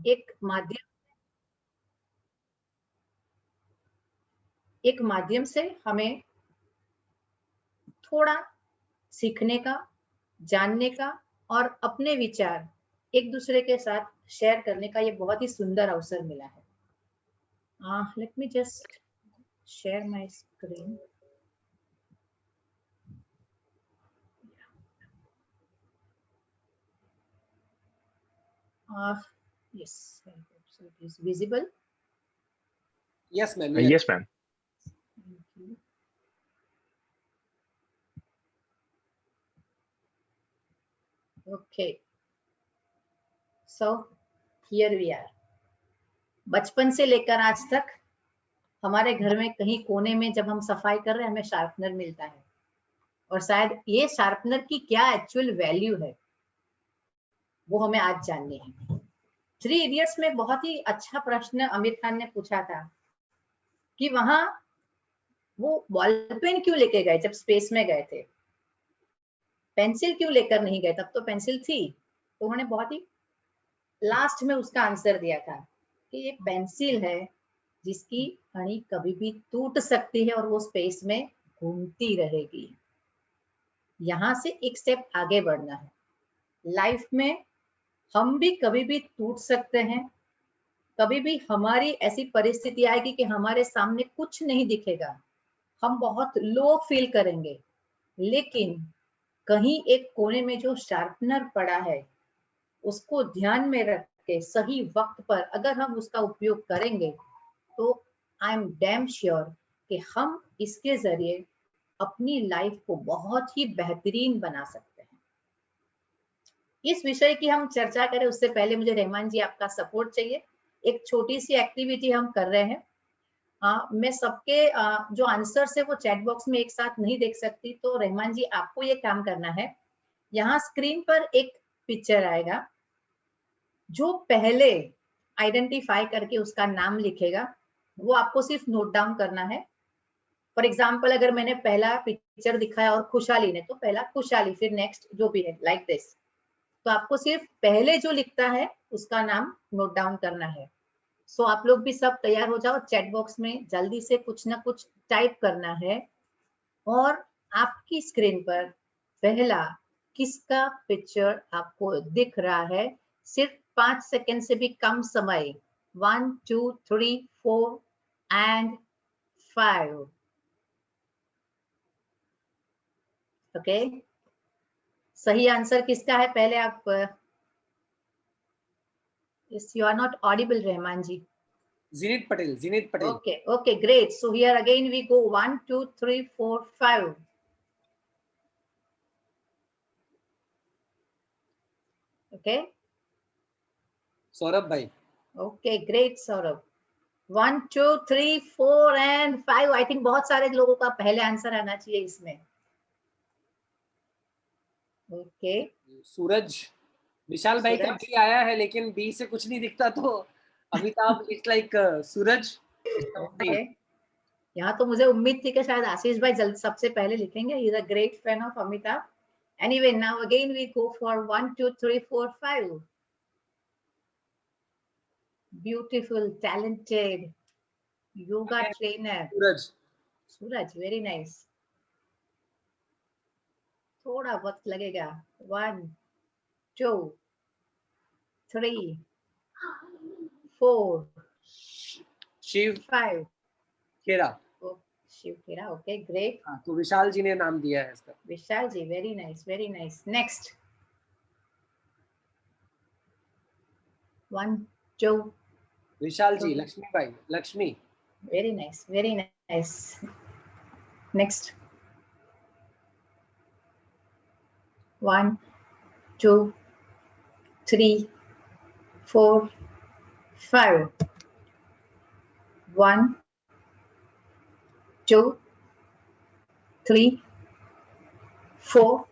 एक माध्यम से हमें थोड़ा सीखने का, जानने का और अपने विचार एक दूसरे के साथ शेयर करने का ये बहुत ही सुंदर अवसर मिला है। Let me just share my screen. Yes, I hope so it is visible. Yes, ma'am. Yes, ma'am. Thank you. Okay. So here we are. बचपन से लेकर आज तक हमारे घर में कहीं कोने में जब हम सफाई कर रहे हैं हमें शार्पनर मिलता है, और शायद ये शार्पनर की क्या एक्चुअल वैल्यू है वो हमें आज जाननी है। 3 इडियट्स में बहुत ही अच्छा प्रश्न आमिर खान ने पूछा था कि वहां वो बॉल पेन क्यों लेके गए जब स्पेस में गए थे, पेंसिल क्यों लेकर नहीं गए, तब तो पेंसिल थी। तो उन्होंने बहुत ही लास्ट में उसका आंसर दिया था कि ये पेंसिल है जिसकी फणी कभी भी टूट सकती है और वो स्पेस में घूमती रहेगी। यहां से एक स्टेप आगे बढ़ना है। लाइफ में हम भी कभी भी टूट सकते हैं, कभी भी हमारी ऐसी परिस्थिति आएगी कि हमारे सामने कुछ नहीं दिखेगा, हम बहुत लो फील करेंगे, लेकिन कहीं एक कोने में जो शार्पनर पड़ा है उसको ध्यान में रख के सही वक्त पर अगर हम उसका उपयोग करेंगे तो आई एम डैम श्योर कि हम इसके जरिए अपनी लाइफ को बहुत ही बेहतरीन बना सकते हैं। इस विषय की हम चर्चा करें उससे पहले मुझे रहमान जी आपका सपोर्ट चाहिए। एक छोटी सी एक्टिविटी हम कर रहे हैं। मैं सबके जो आंसर्स है वो चैट बॉक्स में एक साथ नहीं देख सकती, तो रहमान जी आपको ये काम करना है। यहाँ स्क्रीन पर एक पिक्चर आएगा, जो पहले आइडेंटिफाई करके उसका नाम लिखेगा वो आपको सिर्फ नोट डाउन करना है। फॉर एग्जाम्पल अगर मैंने पहला पिक्चर दिखाया और खुशहाली ने, तो पहला खुशहाली, फिर नेक्स्ट जो भी है लाइक दिस। तो आपको सिर्फ पहले जो लिखता है उसका नाम नोट डाउन करना है। सो आप लोग भी सब तैयार हो जाओ, चैट बॉक्स में जल्दी से कुछ ना कुछ टाइप करना है। और आपकी स्क्रीन पर पहला किसका पिक्चर आपको दिख रहा है, सिर्फ 5 सेकेंड से भी कम समय। 1 2 3 4 एंड 5। ओके, सही आंसर किसका है पहले आप? You are not audible Rahman ji. Zinit Patel. Zinit Patel. Okay, great. So here again we go 1 2 3 4 5. Okay. Saurabh bhai. Okay, great Saurabh. 1 2 3 4 and 5. I think बहुत सारे लोगों का पहले आंसर आना चाहिए इसमें। Okay. सूरज, विशाल भाई का बी आया है लेकिन बी से कुछ नहीं दिखता, तो Amitabh it's like Suraj. Okay. यहाँ तो मुझे उम्मीद थी कि शायद आशीष भाई जल्द सबसे पहले लिखेंगे। He is a great fan of Amitabh. Anyway, now again we go for 1 2 3 4 5. Beautiful, talented yoga trainer Suraj. Suraj, very nice. थोड़ा वक्त लगेगा। 1 2 3 4 शिव 5. खेरा। Shiv Khera, okay great. हाँ, तो विशाल जी ने नाम दिया है इसका। Vishal ji, very nice, very nice. Next 1 2। Vishal ji, Lakshmi भाई, Lakshmi. Very nice, very nice. Next 1 2 3 4 5. 1 2 3 4।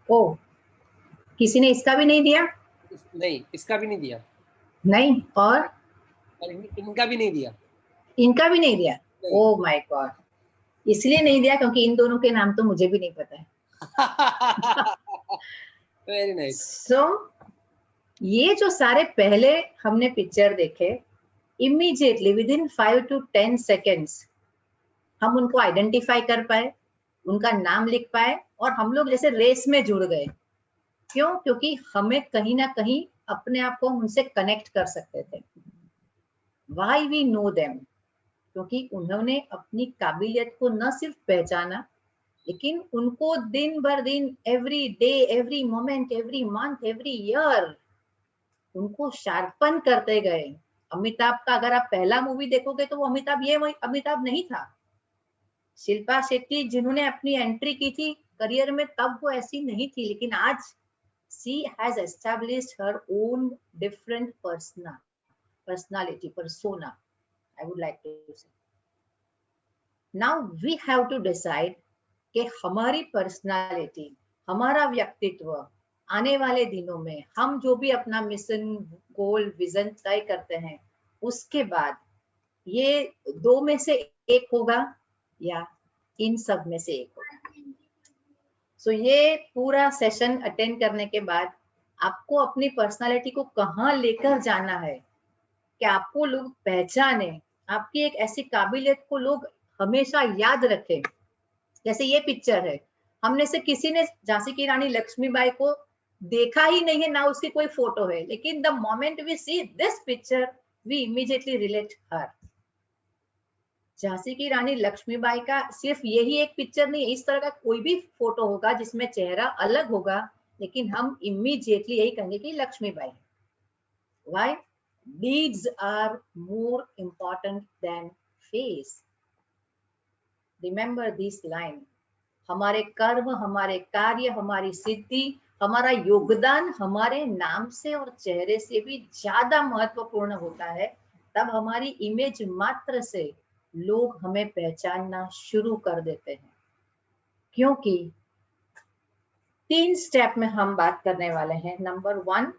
ओ, किसी ने इसका भी नहीं दिया? नहीं, इसका भी नहीं दिया। नहीं, और इनका भी नहीं दिया। इनका भी नहीं दिया? ओह माय गॉड, इसलिए नहीं दिया क्योंकि इन दोनों के नाम तो मुझे भी नहीं पता है। Very nice. सो ये जो सारे पहले हमने पिक्चर देखे, immediately with in 5 to 10 seconds हम उनको आइडेंटिफाई कर पाए, उनका नाम लिख पाए, और हम लोग जैसे रेस में जुड़ गए। क्यों? क्योंकि हमें कहीं ना कहीं अपने आप को उनसे कनेक्ट कर सकते थे। Why we know them? क्योंकि उन्होंने अपनी काबिलियत को न सिर्फ पहचाना, लेकिन उनको दिन भर दिन, every day, every moment, every month, every year उनको शार्पन करते गए। अमिताभ का अगर आप पहला मूवी देखोगे तो वो अमिताभ अमिताभ नहीं था। शिल्पा शेट्टी जिन्होंने अपनी एंट्री की थी करियर में, तब वो ऐसी नहीं थी, लेकिन आज she has established her own different persona, I would like to say. Now we have to decide कि हमारी पर्सनालिटी, हमारा व्यक्तित्व आने वाले दिनों में हम जो भी अपना मिशन, गोल, विजन तय करते हैं, उसके बाद ये दो में से एक होगा या इन सब में से एक होगा। सो ये पूरा सेशन अटेंड करने के बाद आपको अपनी पर्सनालिटी को कहाँ लेकर जाना है कि आपको लोग पहचाने, आपकी एक ऐसी काबिलियत को लोग हमेशा याद रखें। जैसे ये पिक्चर है, हमने से किसी ने झांसी की रानी लक्ष्मीबाई को देखा ही नहीं है, ना उसकी कोई फोटो है, लेकिन the moment we see this picture we immediately relate her. Jhansi की रानी लक्ष्मीबाई का सिर्फ यही एक पिक्चर नहीं है, इस तरह का कोई भी फोटो होगा जिसमें चेहरा अलग होगा, लेकिन हम इमीडिएटली यही कहेंगे कि लक्ष्मीबाई है। Why? Deeds are more important than face. Remember this line. हमारे कर्म, हमारे कार्य, हमारी सिद्धि, हमारा योगदान हमारे नाम से और चेहरे से भी ज्यादा महत्वपूर्ण होता है। तब हमारी इमेज मात्र से लोग हमें पहचानना शुरू कर देते हैं। क्योंकि 3 स्टेप में हम बात करने वाले हैं। नंबर 1,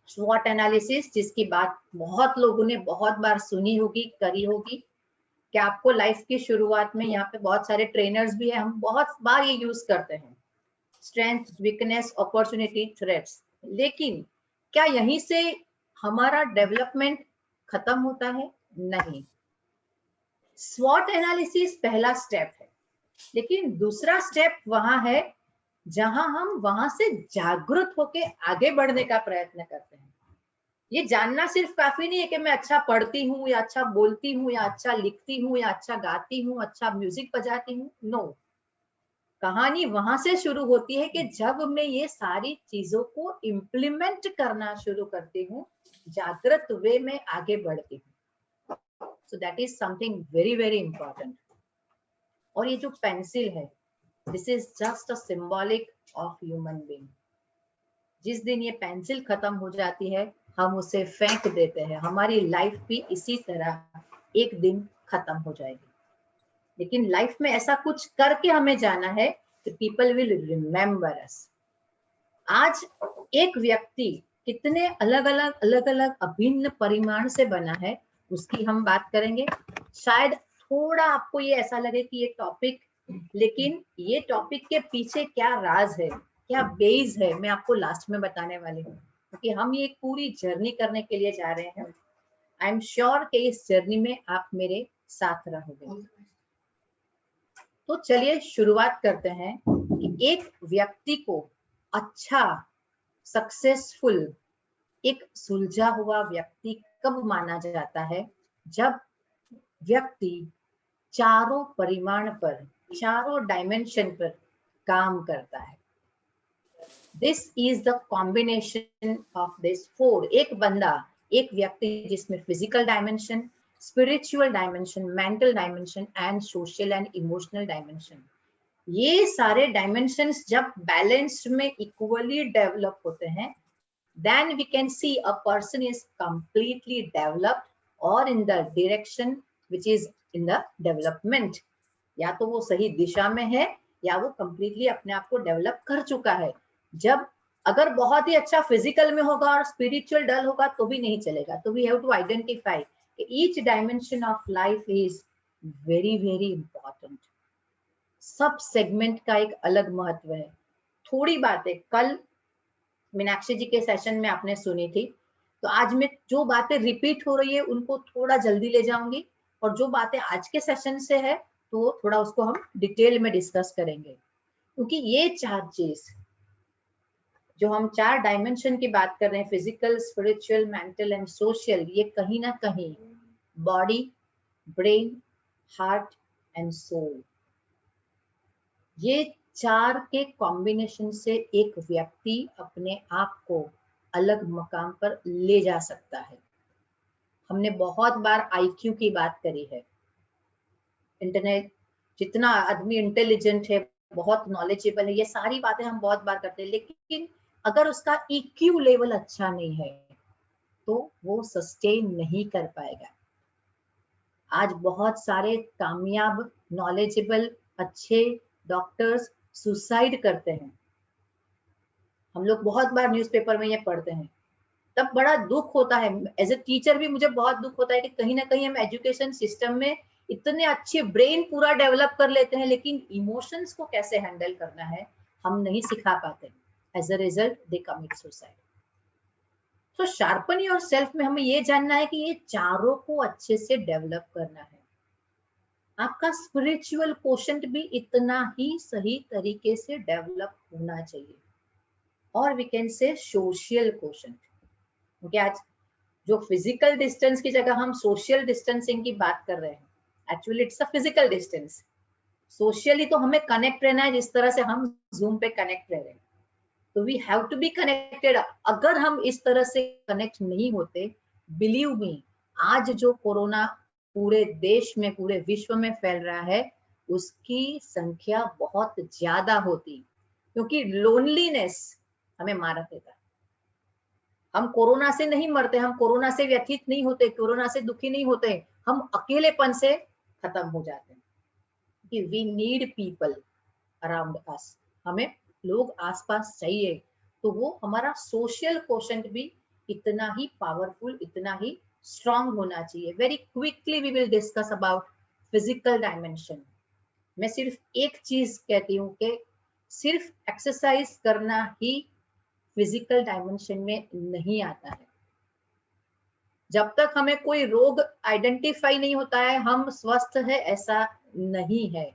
स्वॉट एनालिसिस, जिसकी बात बहुत लोगों ने बहुत बार सुनी होगी, करी होगी, कि आपको लाइफ की शुरुआत में, यहाँ पे बहुत सारे ट्रेनर्स भी हैं, हम बहुत बार ये यूज करते हैं, स्ट्रेंथ, वीकनेस, अपॉर्चुनिटी, थ्रेट्स। लेकिन क्या यहीं से हमारा डेवलपमेंट खत्म होता है? नहीं। स्वॉट एनालिसिस पहला स्टेप है, लेकिन दूसरा स्टेप वहां है जहां हम वहां से जागरूक होके आगे बढ़ने का प्रयत्न करते हैं। ये जानना सिर्फ काफी नहीं है कि मैं अच्छा पढ़ती हूँ या अच्छा बोलती हूँ या अच्छा लिखती हूँ या अच्छा गाती हूँ, अच्छा म्यूजिक बजाती हूँ। नो, कहानी वहां से शुरू होती है कि जब मैं ये सारी चीजों को इम्प्लीमेंट करना शुरू करती हूँ, जागृत वे में आगे बढ़ती हूँ। So that is something very very important. और ये जो पेंसिल है, this is just a symbolic of human being. जिस दिन ये पेंसिल खत्म हो जाती है, हम उसे फेंक देते हैं। हमारी लाइफ भी इसी तरह एक दिन खत्म हो जाएगी। लेकिन लाइफ में ऐसा कुछ करके हमें जाना है कि पीपल विल रिमेम्बर अस। आज एक व्यक्ति कितने अलग अलग अभिन्न परिमाण से बना है, उसकी हम बात करेंगे। शायद थोड़ा आपको ये ऐसा लगे कि ये टॉपिक, लेकिन ये टॉपिक के पीछे क्या राज है, क्या बेस है, मैं आपको लास्ट में बताने वाली हूँ, क्योंकि हम ये एक पूरी जर्नी करने के लिए जा रहे हैं। आई एम श्योर कि इस जर्नी में आप मेरे साथ रहोगे। तो चलिए शुरुआत करते हैं कि एक व्यक्ति को अच्छा, सक्सेसफुल, एक सुलझा हुआ व्यक्ति कब माना जाता है? जब व्यक्ति चारों परिमाण पर, चारों डायमेंशन पर काम करता है। This is the combination of this 4। एक बंदा, एक व्यक्ति जिसमें physical dimension, spiritual dimension, mental dimension and social and emotional dimension, ये सारे डायमेंशंस जब बैलेंस्ड में इक्वली डेवलप होते हैं, then we can see a person is completely developed or in the direction which is in the development। या तो वो सही दिशा में है या वो कंप्लीटली अपने आप को डेवलप कर चुका है। जब अगर बहुत ही अच्छा फिजिकल में होगा और स्पिरिचुअल डल होगा तो भी नहीं चलेगा। तो वी हैव टू आइडेंटिफाई कि each dimension of life is very very important. सब सेगमेंट का एक अलग महत्व है। थोड़ी बातें, कल मीनाक्षी जी के सेशन में आपने सुनी थी। तो आज मैं जो बातें रिपीट हो रही है उनको थोड़ा जल्दी ले जाऊंगी, और जो बातें आज के सेशन से है तो थोड़ा उसको हम डिटेल में डिस्कस करेंगे। क्योंकि ये 4 चीज जो हम 4 डायमेंशन की बात कर रहे हैं, physical, spiritual, mental and social, ये कहीं ना कहीं body, brain, heart and soul, ये 4 के कॉम्बिनेशन से एक व्यक्ति अपने आप को अलग मकाम पर ले जा सकता है। हमने बहुत बार आईक्यू की बात करी है। इंटरनेट, जितना आदमी इंटेलिजेंट है, बहुत नॉलेजेबल है, ये सारी बातें हम बहुत बार करते हैं, लेकिन अगर उसका ईक्यू लेवल अच्छा नहीं है तो वो सस्टेन नहीं कर पाएगा। आज बहुत सारे कामयाब, नॉलेजेबल, अच्छे डॉक्टर्स सुसाइड करते हैं। हम लोग बहुत बार न्यूज़पेपर में ये पढ़ते हैं, तब बड़ा दुख होता है। एज ए टीचर भी मुझे बहुत दुख होता है कि कहीं ना कहीं हम एजुकेशन सिस्टम में इतने अच्छे ब्रेन पूरा डेवलप कर लेते हैं, लेकिन इमोशंस को कैसे हैंडल करना है हम नहीं सिखा पाते। As a result they commit suicide. तो शार्पन योर सेल्फ में हमें ये जानना है कि ये चारों को अच्छे से डेवलप करना है। आपका स्पिरिचुअल कोशेंट भी इतना ही सही तरीके से डेवलप होना चाहिए, और we can say social quotient. क्योंकि आज जो फिजिकल डिस्टेंस की जगह हम सोशल डिस्टेंसिंग की बात कर रहे हैं, actually it's a physical distance. Socially तो हमें कनेक्ट रहना है, जिस तरह से हम जूम पे कनेक्ट रह रहे हैं, तो we have to be connected. अगर हम इस तरह से कनेक्ट नहीं होते, बिलीव मी, आज जो कोरोना पूरे देश में, पूरे विश्व में फैल रहा है, उसकी संख्या बहुत ज्यादा होती, क्योंकि लोनलीनेस हमें मार देता है। हम कोरोना से नहीं मरते, हम कोरोना से व्यथित नहीं होते, कोरोना से दुखी नहीं होते, हम अकेलेपन से खत्म हो जाते हैं। कि we need people around us, हमें लोग आसपास चाहिए। तो वो हमारा सोशल कोशेंट भी इतना ही पावरफुल, इतना ही स्ट्रांग होना चाहिए। Very quickly we will discuss about physical dimension. मैं सिर्फ एक चीज कहती हूँ कि सिर्फ एक्सरसाइज करना ही फिजिकल डायमेंशन में नहीं आता है। जब तक हमें कोई रोग आइडेंटिफाई नहीं होता है, हम स्वस्थ है ऐसा नहीं है।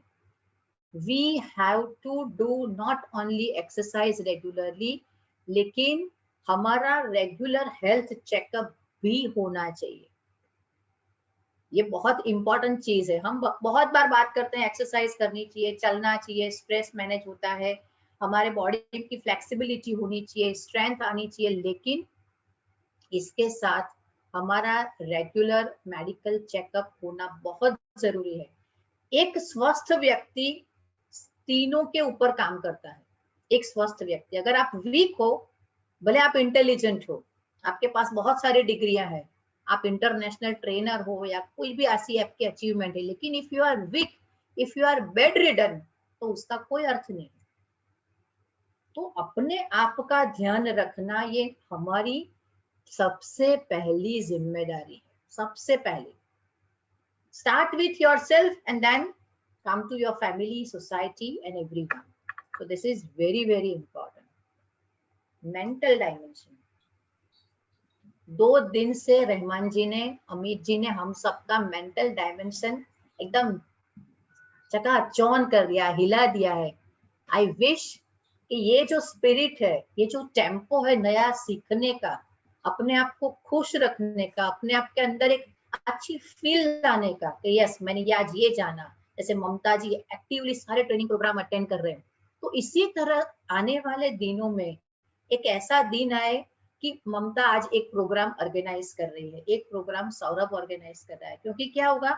We have to do not only exercise regularly, लेकिन हमारा रेगुलर हेल्थ चेकअप भी होना चाहिए। ये बहुत इंपॉर्टेंट चीज है। हम बहुत बार बात करते हैं एक्सरसाइज करनी चाहिए, चलना चाहिए, स्ट्रेस मैनेज होता है, हमारे बॉडी की फ्लेक्सिबिलिटी होनी चाहिए, स्ट्रेंथ आनी चाहिए, लेकिन इसके साथ हमारा रेगुलर मेडिकल चेकअप होना बहुत जरूरी है। एक स्वस्थ व्यक्ति तीनों के ऊपर काम करता है। एक स्वस्थ व्यक्ति, अगर आप वीक हो, भले आप इंटेलिजेंट हो, आपके पास बहुत सारी डिग्रियां हैं, आप इंटरनेशनल ट्रेनर हो या कोई भी ऐसी आपकी अचीवमेंट है, लेकिन if you are weak, if you are bedridden, तो उसका कोई अर्थ नहीं। तो अपने आप का ध्यान रखना ये हमारी सबसे पहली जिम्मेदारी है। सबसे पहली, start with yourself and then come to your family, society and everyone. So this is very very important. Mental dimension, 2 दिन से रहमान जी ने, अमित जी ने हम सबका मेंटल डायमेंशन एकदम चकाचौंध कर दिया, हिला दिया है। आई विश कि ये जो स्पिरिट है, ये जो टेम्पो है नया सीखने का, अपने आप को खुश रखने का, अपने आप के अंदर एक अच्छी फील लाने का, कि यस मैंने ये आज ये जाना। जैसे ममता जी एक्टिवली सारे ट्रेनिंग प्रोग्राम अटेंड कर रहे हैं, तो इसी तरह आने वाले दिनों में एक ऐसा दिन आए कि ममता आज एक प्रोग्राम ऑर्गेनाइज कर रही है, एक प्रोग्राम सौरभ ऑर्गेनाइज कर रहा है। क्योंकि क्या होगा,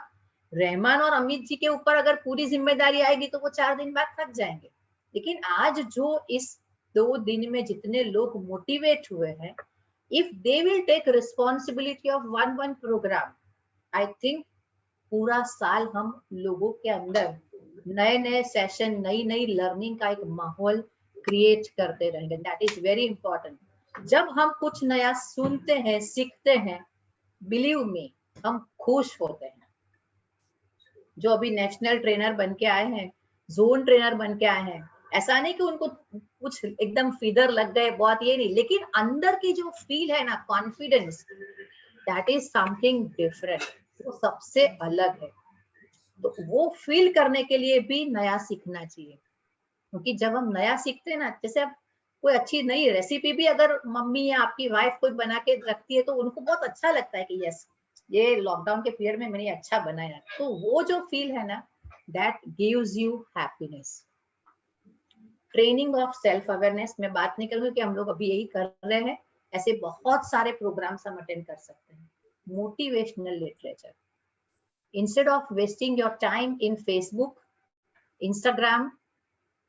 रहमान और अमित जी के ऊपर अगर पूरी जिम्मेदारी आएगी तो वो 4 दिन बाद थक जाएंगे। लेकिन आज जो इस 2 दिन में जितने लोग मोटिवेट हुए हैं, if they will take responsibility of one program, I think पूरा साल हम लोगों के अंदर नए नए सेशन, नई नई लर्निंग का एक माहौल क्रिएट करते रहेंगे। That is very important. जब हम कुछ नया सुनते हैं, सीखते हैं, बिलीव मी, हम खुश होते हैं। जो अभी नेशनल ट्रेनर बन के आए हैं, जोन ट्रेनर बन के आए हैं, ऐसा नहीं कि उनको कुछ एकदम फीदर लग गए बहुत, ये नहीं, लेकिन अंदर की जो फील है ना, confidence, that is something different, वो सबसे अलग है। तो वो फील करने के लिए भी नया सीखना चाहिए, क्योंकि जब हम नया सीखते हैं ना, जैसे अब कोई अच्छी नई रेसिपी भी अगर मम्मी या आपकी वाइफ कोई बना के रखती है तो उनको बहुत अच्छा लगता है कि यस, ये लॉकडाउन के पीरियड में मैंने अच्छा बनाया, तो वो जो फील है ना, that gives you happiness. Training of self awareness में बात नहीं करूंगी कि हम लोग अभी यही कर रहे हैं, ऐसे बहुत सारे प्रोग्राम्स हम अटेंड कर सकते हैं। Motivational literature, instead of wasting your time in Facebook, Instagram,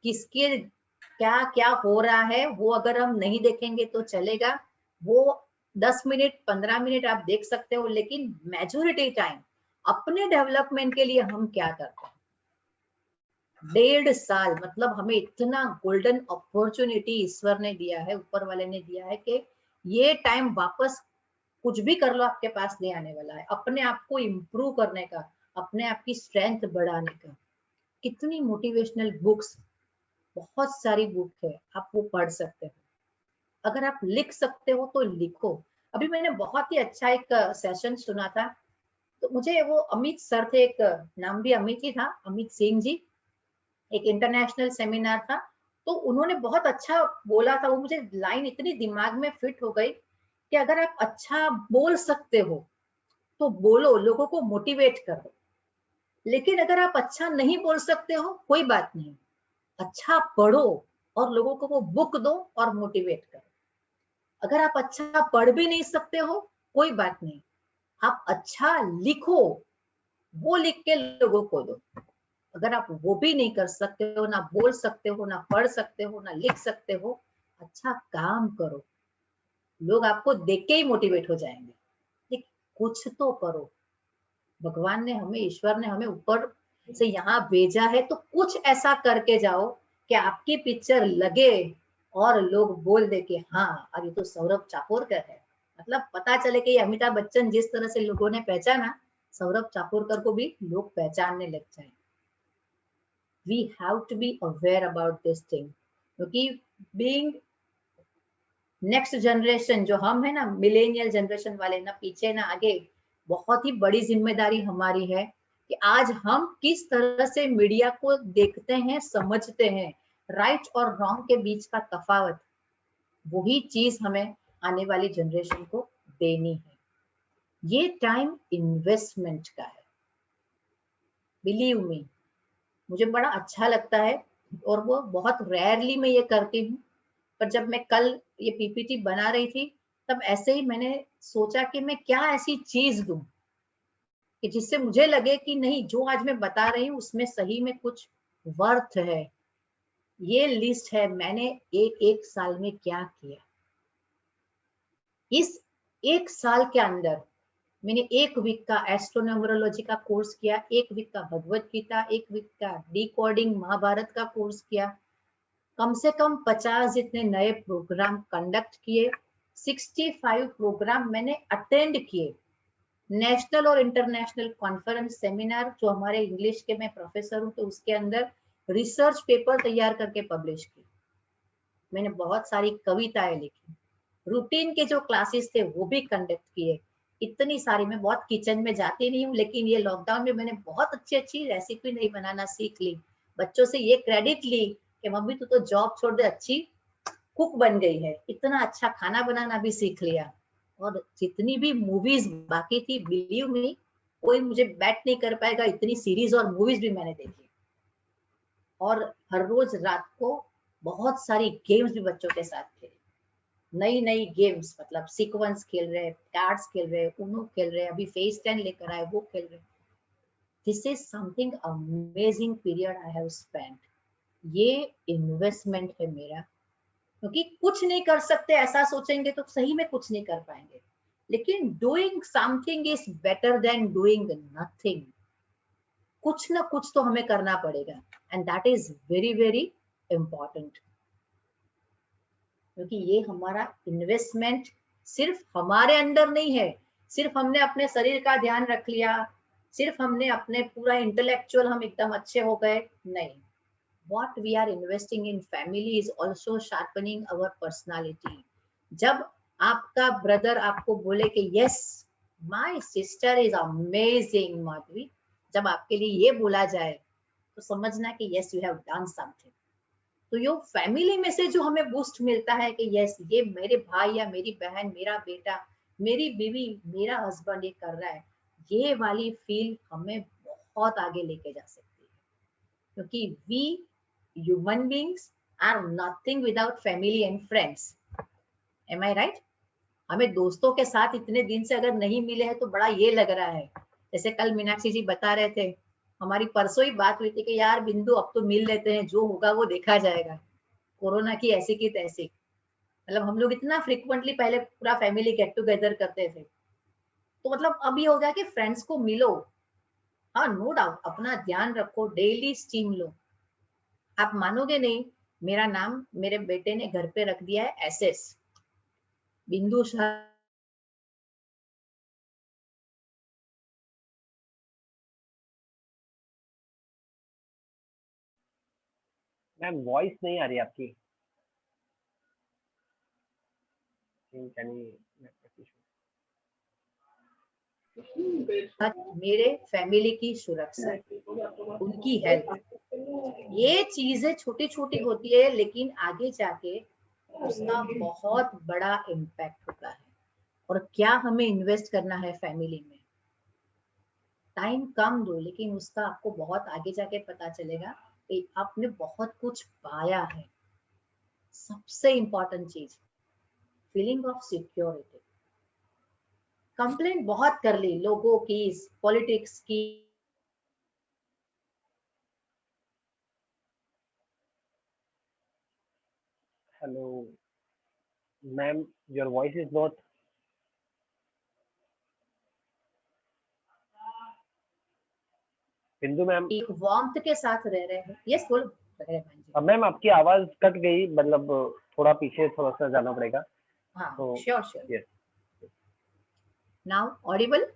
किसके क्या क्या हो रहा है वो अगर हम नहीं देखेंगे तो चलेगा, वो 10 मिनट 15 मिनट आप देख सकते हो, लेकिन मेजोरिटी टाइम अपने डेवलपमेंट के लिए हम क्या करते हैं। 1.5 साल मतलब हमें इतना गोल्डन अपॉर्चुनिटी ईश्वर ने दिया है, ऊपर वाले ने दिया है कि ये टाइम वापस कुछ भी कर लो आपके पास नहीं आने वाला है, अपने आप को इम्प्रूव करने का, अपने आप की स्ट्रेंथ बढ़ाने का। कितनी मोटिवेशनल बुक्स, बहुत सारी बुक है, आप वो पढ़ सकते हो। अगर आप लिख सकते हो तो लिखो। अभी मैंने बहुत ही अच्छा एक सेशन सुना था, तो मुझे वो अमित सर थे, एक नाम भी अमित ही था, अमित सिंह जी, एक इंटरनेशनल सेमिनार था, तो उन्होंने बहुत अच्छा बोला था, वो मुझे लाइन इतनी दिमाग में फिट हो गई कि अगर आप अच्छा बोल सकते हो तो बोलो, लोगों को मोटिवेट करो। लेकिन अगर आप अच्छा नहीं बोल सकते हो, कोई बात नहीं, अच्छा पढ़ो और लोगों को वो बुक दो और मोटिवेट करो। अगर आप अच्छा पढ़ भी नहीं सकते हो, कोई बात नहीं, आप अच्छा लिखो, वो लिख के लोगों को दो। अगर आप वो भी नहीं कर सकते हो, ना बोल सकते हो, ना पढ़ सकते हो, ना लिख सकते हो, अच्छा काम करो, लोग आपको देख के ही मोटिवेट हो जाएंगे। लेकिन कुछ तो करो। भगवान ने हमें, ईश्वर ने हमें ऊपर से यहाँ भेजा है, तो कुछ ऐसा करके जाओ कि आपकी पिक्चर लगे और लोग बोल दे कि हाँ, अब ये तो सौरभ चापोरकर है। मतलब पता चले कि अमिताभ बच्चन जिस तरह से लोगों ने पहचाना, सौरभ चापोरकर को भी लोग पहचानने लग जाए। We have to be aware about this thing, क्योंकि बीइंग नेक्स्ट जनरेशन जो हम है ना, मिलेनियल जनरेशन वाले, ना पीछे ना आगे, बहुत ही बड़ी जिम्मेदारी हमारी है कि आज हम किस तरह से मीडिया को देखते हैं, समझते हैं, राइट और रॉन्ग के बीच का तफावत, वही चीज हमें आने वाली जनरेशन को देनी है। ये टाइम इन्वेस्टमेंट का है, बिलीव मी। मुझे बड़ा अच्छा लगता है, और वो बहुत रेयरली मैं ये करती हूँ, पर जब मैं कल ये पीपीटी बना रही थी, तब ऐसे ही मैंने सोचा कि मैं क्या ऐसी चीज दूं कि जिससे मुझे लगे कि नहीं, जो आज मैं बता रही हूँ उसमें सही में कुछ वर्थ है। ये लिस्ट है, मैंने एक एक साल में क्या किया। इस एक साल के अंदर मैंने 1 वीक का एस्ट्रोनोमरोलॉजी का कोर्स किया, 1 वीक का भगवत गीता, 1 वीक का डिकोडिंग महाभारत का कोर्स किया, कम से कम 50 जितने नए प्रोग्राम कंडक्ट किए, 65 प्रोग्राम मैंने अटेंड किए, नेशनल और इंटरनेशनल कॉन्फ्रेंस सेमिनार, जो हमारे इंग्लिश के मैं प्रोफेसर हूँ तो उसके अंदर रिसर्च पेपर तैयार करके पब्लिश की, मैंने बहुत सारी कविताएं लिखी, रूटीन के जो क्लासेस थे वो भी कंडक्ट किए, इतनी सारी। मैं बहुत किचन में जाती नहीं हूँ, लेकिन ये लॉकडाउन में मैंने बहुत अच्छी अच्छी रेसिपी नहीं बनाना सीख ली, बच्चों से ये क्रेडिट ली कि मम्मी तू तो जॉब छोड़ दे, अच्छी कुक बन गई है, इतना अच्छा खाना बनाना भी सीख लिया। और जितनी भी मूवीज बाकी थी, बिलीव मी, कोई मुझे बैट नहीं कर पाएगा, इतनी सीरीज और मूवीज भी मैंने देखी। और हर रोज रात को बहुत सारी गेम्स भी बच्चों के साथ खेली, नई नई गेम्स, मतलब सीक्वेंस खेल रहे, कार्ड्स खेल रहे, उनो खेल रहे, अभी फेस 10 लेकर आए वो खेल रहे। This is something amazing period I have spent. ये इन्वेस्टमेंट है मेरा, क्योंकि कुछ नहीं कर सकते ऐसा सोचेंगे तो सही में कुछ नहीं कर पाएंगे, लेकिन doing something is better than doing nothing. कुछ ना कुछ तो हमें करना पड़ेगा, and that is very very important, क्योंकि ये हमारा इन्वेस्टमेंट सिर्फ हमारे अंदर नहीं है, सिर्फ हमने अपने शरीर का ध्यान रख लिया, सिर्फ हमने अपने पूरा इंटेलेक्चुअल हम एकदम अच्छे हो गए, नहीं, what we are investing in family is also sharpening our personality. जब आपका ब्रदर आपको बोले कि yes my sister is amazing Madhavi, जब आपके लिए ये बोला जाए तो समझना कि yes you have done something. तो यो फैमिली में से जो हमें बूस्ट मिलता है कि यस ये मेरे भाई या मेरी बहन, मेरा बेटा, मेरी बीवी, मेरा हस्बैंड ये कर रहा है, ये वाली फील हमें बहुत आगे लेके जा सकती है। क्योंकि we human beings are nothing without family and friends. Am I right? हमें दोस्तों के साथ इतने दिन से अगर नहीं मिले हैं तो बड़ा ये लग रहा है। जैसे कल मीनाक्षी जी बता रहे थे, हमारी परसों ही बात हुई थी कि यार बिंदु अब तो मिल लेते हैं, जो होगा वो देखा जाएगा। कोरोना की ऐसी की तैसी, मतलब हम लोग इतना फ्रिक्वेंटली पहले पूरा फैमिली गेट टुगेदर करते थे, तो मतलब अब ये हो गया कि फ्रेंड्स को मिलो। हाँ नो डाउट, अपना ध्यान रखो, डेली स्टीम लो। आप मानोगे नहीं, मेरा नाम मेरे बेटे ने घर पे रख दिया है एसएस, बिंदु शाह। मैम वॉइस नहीं आ रही आपकी। मेरे फैमिली की सुरक्षा, उनकी हेल्थ, ये चीजें छोटी छोटी होती है लेकिन आगे जाके उसका बहुत बड़ा इम्पैक्ट होता है। और क्या हमें इन्वेस्ट करना है फैमिली में, टाइम कम दो लेकिन उसका आपको बहुत आगे जाके पता चलेगा कि आपने बहुत कुछ पाया है। सबसे इंपॉर्टेंट चीज, फीलिंग ऑफ सिक्योरिटी। कंप्लेंट बहुत कर ली लोगों की, पॉलिटिक्स की, hello ma'am, your voice is not. बिंदु मैम, एक वार्मथ के साथ रह रहे हैं। यस बोलो रहमान जी। मैम आपकी आवाज कट गई, मतलब थोड़ा पीछे थोड़ा सा जाना पड़ेगा। हाँ तो sure sure. Yes now audible?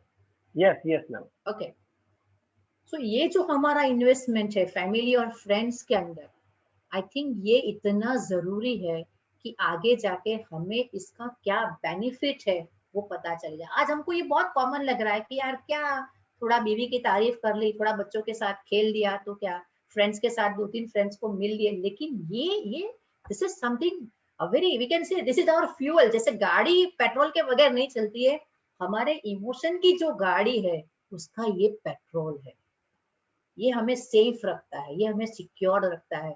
Yes yes ma'am. Okay, so ये जो हमारा इन्वेस्टमेंट है फैमिली और फ्रेंड्स के अंदर, आई थिंक ये इतना जरूरी है कि आगे जाके हमें इसका क्या बेनिफिट है वो पता चल जाए। आज हमको ये बहुत कॉमन लग रहा है कि यार क्या, थोड़ा बीवी की तारीफ कर ली, थोड़ा बच्चों के साथ खेल दिया, तो क्या फ्रेंड्स के साथ दो तीन फ्रेंड्स को मिल लिए, लेकिन ये this is something very, we can say this is our fuel. जैसे गाड़ी पेट्रोल के बगैर नहीं चलती है, हमारे इमोशन की जो गाड़ी है उसका ये पेट्रोल है। ये हमें सेफ रखता है, ये हमें सिक्योर रखता है।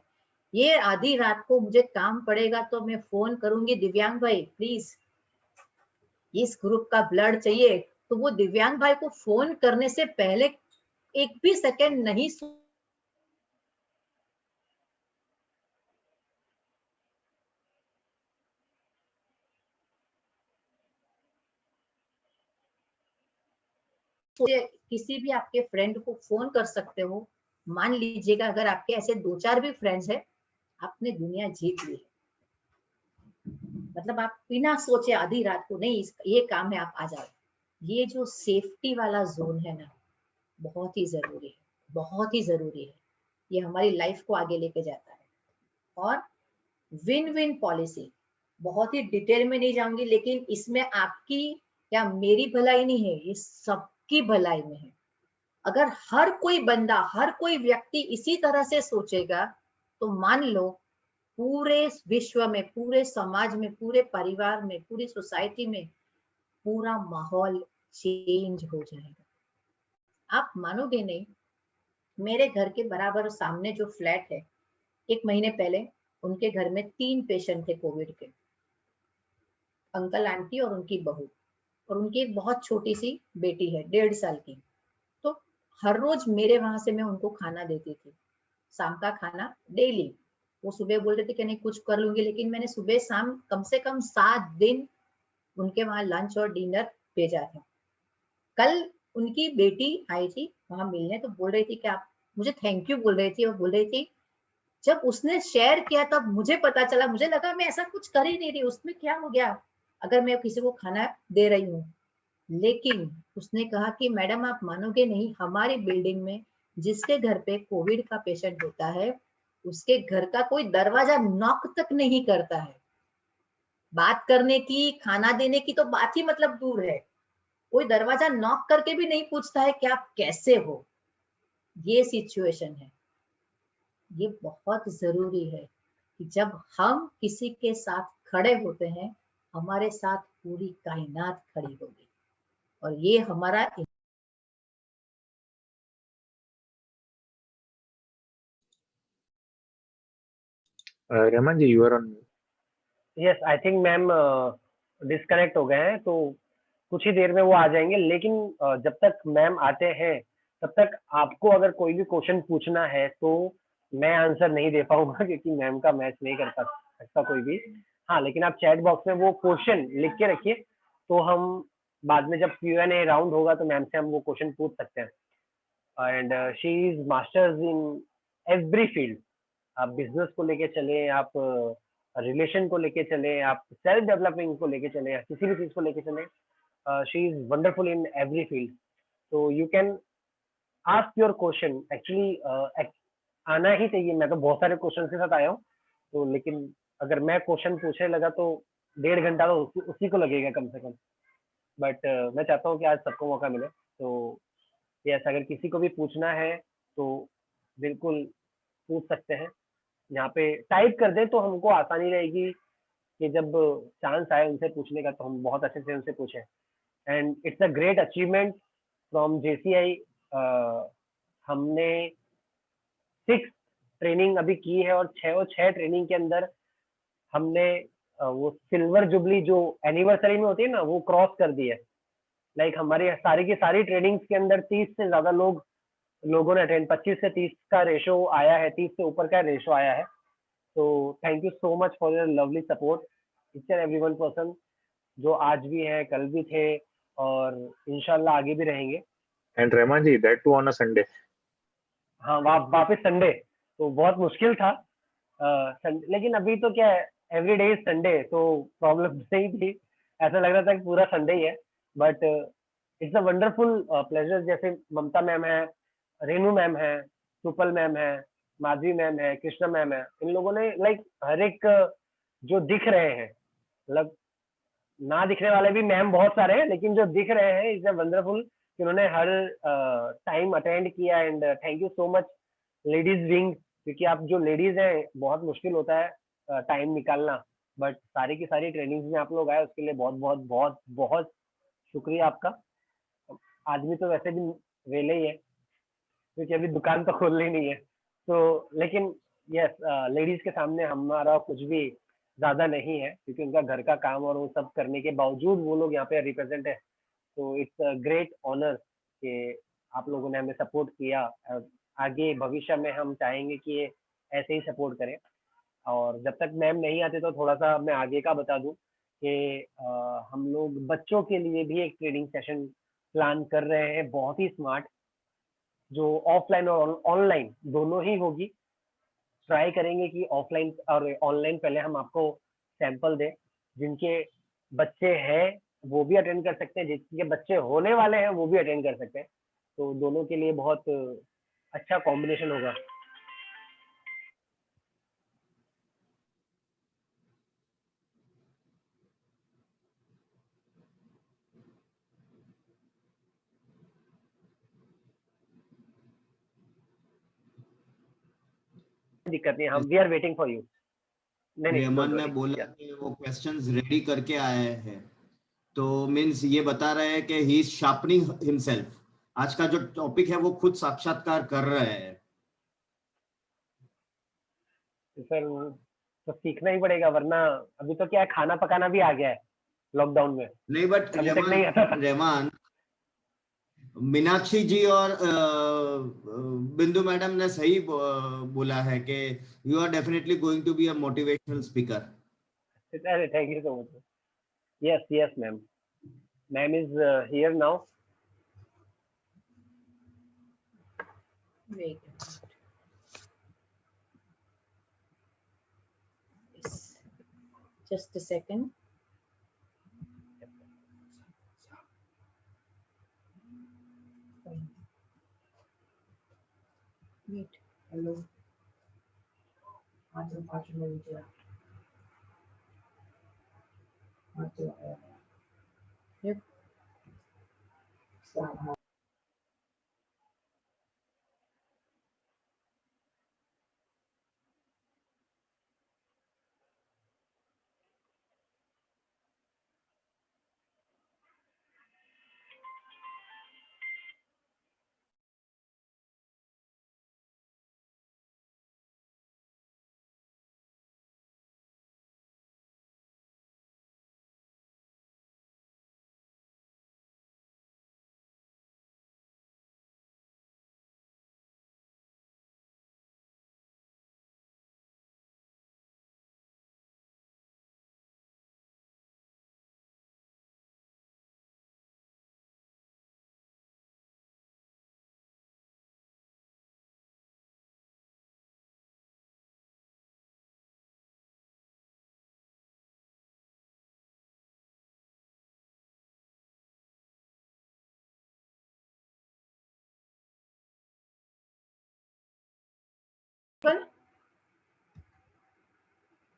ये आधी रात को मुझे काम पड़ेगा तो मैं फोन करूंगी, दिव्यांग भाई प्लीज इस ग्रुप का ब्लड चाहिए, तो वो दिव्यांग भाई को फोन करने से पहले एक भी सेकंड नहीं सोचे। किसी भी आपके फ्रेंड को फोन कर सकते हो। मान लीजिएगा अगर आपके ऐसे दो चार भी फ्रेंड्स है, आपने दुनिया जीत ली है। मतलब आप बिना सोचे आधी रात को, नहीं ये काम है, आप आ जाओ। ये जो सेफ्टी वाला जोन है ना, बहुत ही जरूरी है, बहुत ही जरूरी है। ये हमारी लाइफ को आगे लेके जाता है। और विन विन पॉलिसी, बहुत ही डिटेल में नहीं जाऊंगी, लेकिन इसमें आपकी या मेरी भलाई नहीं है, ये सबकी भलाई में है। अगर हर कोई बंदा, हर कोई व्यक्ति इसी तरह से सोचेगा, तो मान लो पूरे विश्व में, पूरे समाज में, पूरे परिवार में, पूरी सोसाइटी में पूरा माहौल चेंज हो जाएगा। आप मानोगे नहीं, मेरे घर के बराबर सामने जो फ्लैट है, एक महीने पहले उनके घर में 3 पेशेंट थे कोविड के, अंकल आंटी और उनकी बहू, और उनकी एक बहुत छोटी सी बेटी है 1.5 साल की। तो हर रोज मेरे वहां से मैं उनको खाना देती थी, शाम का खाना डेली। वो सुबह बोल रहे थे कि नहीं कुछ कर लूंगी, लेकिन मैंने सुबह शाम कम से कम 7 दिन उनके वहां लंच और डिनर भेजा था। कल उनकी बेटी आई थी वहां मिलने, तो बोल रही थी कि आप मुझे थैंक यू बोल रही थी, और बोल रही थी जब उसने शेयर किया तब मुझे पता चला, मुझे लगा मैं ऐसा कुछ कर ही नहीं रही, उसमें क्या हो गया अगर मैं किसी को खाना दे रही हूँ। लेकिन उसने कहा कि मैडम आप मानोगे नहीं, हमारी बिल्डिंग में जिसके घर पे कोविड का पेशेंट होता है उसके घर का कोई दरवाजा नॉक तक नहीं करता है। बात करने की, खाना देने की तो बात ही मतलब दूर है, कोई दरवाजा नॉक करके भी नहीं पूछता है कि आप कैसे हो। ये सिचुएशन है। ये बहुत जरूरी है कि जब हम किसी के साथ खड़े होते हैं, हमारे साथ पूरी कायनात खड़ी होगी। और ये हमारा Rahman ji, you are on. Yes, I think ma'am disconnect हो गए हैं, तो कुछ ही देर में वो आ जाएंगे। लेकिन जब तक मैम आते हैं तब तक आपको अगर कोई भी क्वेश्चन पूछना है तो मैं आंसर नहीं दे पाऊंगा क्योंकि मैम का मैच नहीं कर सकता कोई भी। हाँ, लेकिन आप चैट बॉक्स में वो क्वेश्चन लिख के रखिए, तो हम बाद में जब Q&A राउंड होगा तो मैम से हम वो क्वेश्चन पूछ सकते हैं। And she is masters in every field. आप बिजनेस को लेके चले, आप रिलेशन को लेके चले, आप सेल्फ डेवलपिंग को लेके चले, या किसी भी चीज को लेके चले, she is wonderful in every field. तो you can ask your question. Actually आना ही चाहिए। मैं तो बहुत सारे क्वेश्चन के साथ आया हूँ, तो लेकिन अगर मैं क्वेश्चन पूछने लगा तो 1.5 घंटा तो उसी को लगेगा कम से कम। बट मैं चाहता हूँ कि आज सबको मौका मिले। तो यस, अगर किसी को भी पूछना है तो बिल्कुल पूछ सकते हैं। यहाँ पे टाइप कर दें तो हमको आसानी रहेगी कि जब चांस आए उनसे पूछने का तो हम बहुत अच्छे से उनसे पूछें। And it's a great achievement from JCI। हमने 6 ट्रेनिंग अभी की है, और 6 ट्रेनिंग के अंदर हमने वो सिल्वर जुबली जो एनिवर्सरी में होती है ना, वो क्रॉस कर दी है। लाइक हमारी सारी की सारी ट्रेनिंग्स के अंदर 30 से ज्यादा लोगों ने अटेंड, 25 से 30 का रेशो आया है, 30 से ऊपर का रेशो आया है। तो thank you so much for your lovely support, each and every one person, जो आज भी है, कल भी थे, और इंशाल्लाह आगे भी रहेंगे। And Rahman ji, that too on a Sunday. हाँ, वापस संडे तो बहुत मुश्किल था। लेकिन अभी तो क्या है, एवरी डे इज संडे, तो प्रॉब्लम नहीं थी। ऐसा लग रहा था कि पूरा संडे ही है। But it's a wonderful pleasure. जैसे ममता मैम है, रेनू मैम है, सुपल मैम है, माधवी मैम है, कृष्णा मैम है, इन लोगों ने लाइक हर एक जो दिख रहे हैं, मतलब ना दिखने वाले भी मैम बहुत सारे हैं, लेकिन जो दिख रहे हैं इज अ वंडरफुल कि उन्होंने हर टाइम अटेंड किया। And thank you so much ladies wing, क्योंकि आप जो लेडीज हैं बहुत मुश्किल होता है टाइम निकालना। बट सारी की सारी ट्रेनिंग्स में आप लोग आए, उसके लिए बहुत बहुत बहुत बहुत शुक्रिया आपका। आदमी तो वैसे भी वेले ही है क्योंकि अभी दुकान तो खोलनी नहीं है। तो लेकिन यस, लेडीज के सामने हमारा कुछ भी ज्यादा नहीं है, क्योंकि उनका घर का काम और वो सब करने के बावजूद वो लोग यहाँ पे रिप्रेजेंट है। तो इट्स अ ग्रेट ऑनर कि आप लोगों ने हमें सपोर्ट किया। आगे भविष्य में हम चाहेंगे कि ये ऐसे ही सपोर्ट करें। और जब तक मैम नहीं आते तो थोड़ा सा मैं आगे का बता दूं कि हम लोग बच्चों के लिए भी एक ट्रेनिंग सेशन प्लान कर रहे हैं, बहुत ही स्मार्ट, जो ऑफलाइन और ऑनलाइन दोनों ही होगी। ट्राई करेंगे कि ऑफलाइन और ऑनलाइन पहले हम आपको सैंपल दें। जिनके बच्चे हैं वो भी अटेंड कर सकते हैं, जिनके बच्चे होने वाले हैं वो भी अटेंड कर सकते हैं। तो दोनों के लिए बहुत अच्छा कॉम्बिनेशन होगा। दिक्कत नहीं, हम we are waiting for you. नहीं, रेमन ने बोला कि वो क्वेश्चंस रेडी करके आए हैं, तो मीन्स ये बता रहे हैं कि ही इज शार्पनिंग हिमसेल्फ। आज का जो टॉपिक है वो खुद साक्षात्कार कर रहे हैं। सर तो सीखना ही पड़ेगा, वरना अभी तो क्या है, खाना पकाना भी आ गया है लॉकडाउन में। नहीं, बट अभी तक नहीं आता था। रेमान, मीनाक्षी जी और बिंदु मैडम ने सही बोला है कि you are definitely going to be a motivational speaker. अरे thank you so much. Yes yes ma'am, ma'am is here now. wait a minute. Yes. Just a second. Wait. Hello. Yep.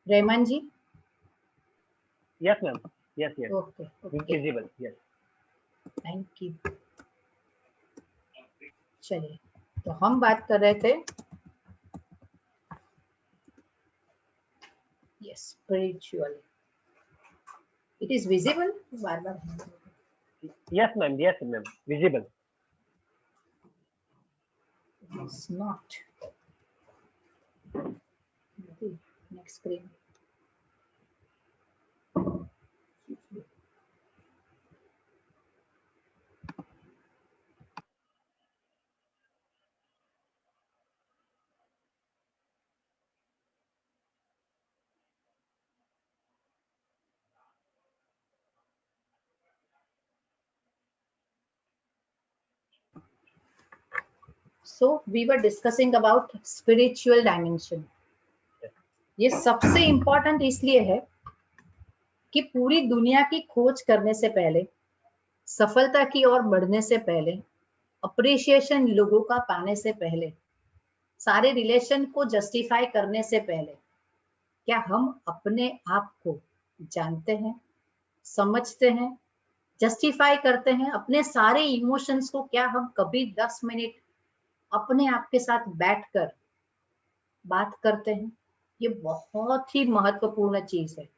Raman ji, Yes, ma'am. Yes, yes. Okay okay, Visible. Yes. Thank you. चलिए, तो हम बात कर रहे थे yes spiritual, it is visible, बार बार Yes, ma'am. Yes, ma'am. Visible. It's not. Next screen. So we were discussing about spiritual dimension. ये सबसे इम्पोर्टेंट इसलिए है कि पूरी दुनिया की खोज करने से पहले, सफलता की ओर बढ़ने से पहले, अप्रिशिएशन लोगों का पाने से पहले, सारे रिलेशन को जस्टिफाई करने से पहले, क्या हम अपने आप को जानते हैं, समझते हैं, जस्टिफाई करते हैं? अपने सारे इमोशंस को क्या हम कभी 10 मिनट अपने आप के साथ बैठकर बात करते हैं? ये बहुत ही महत्वपूर्ण चीज है।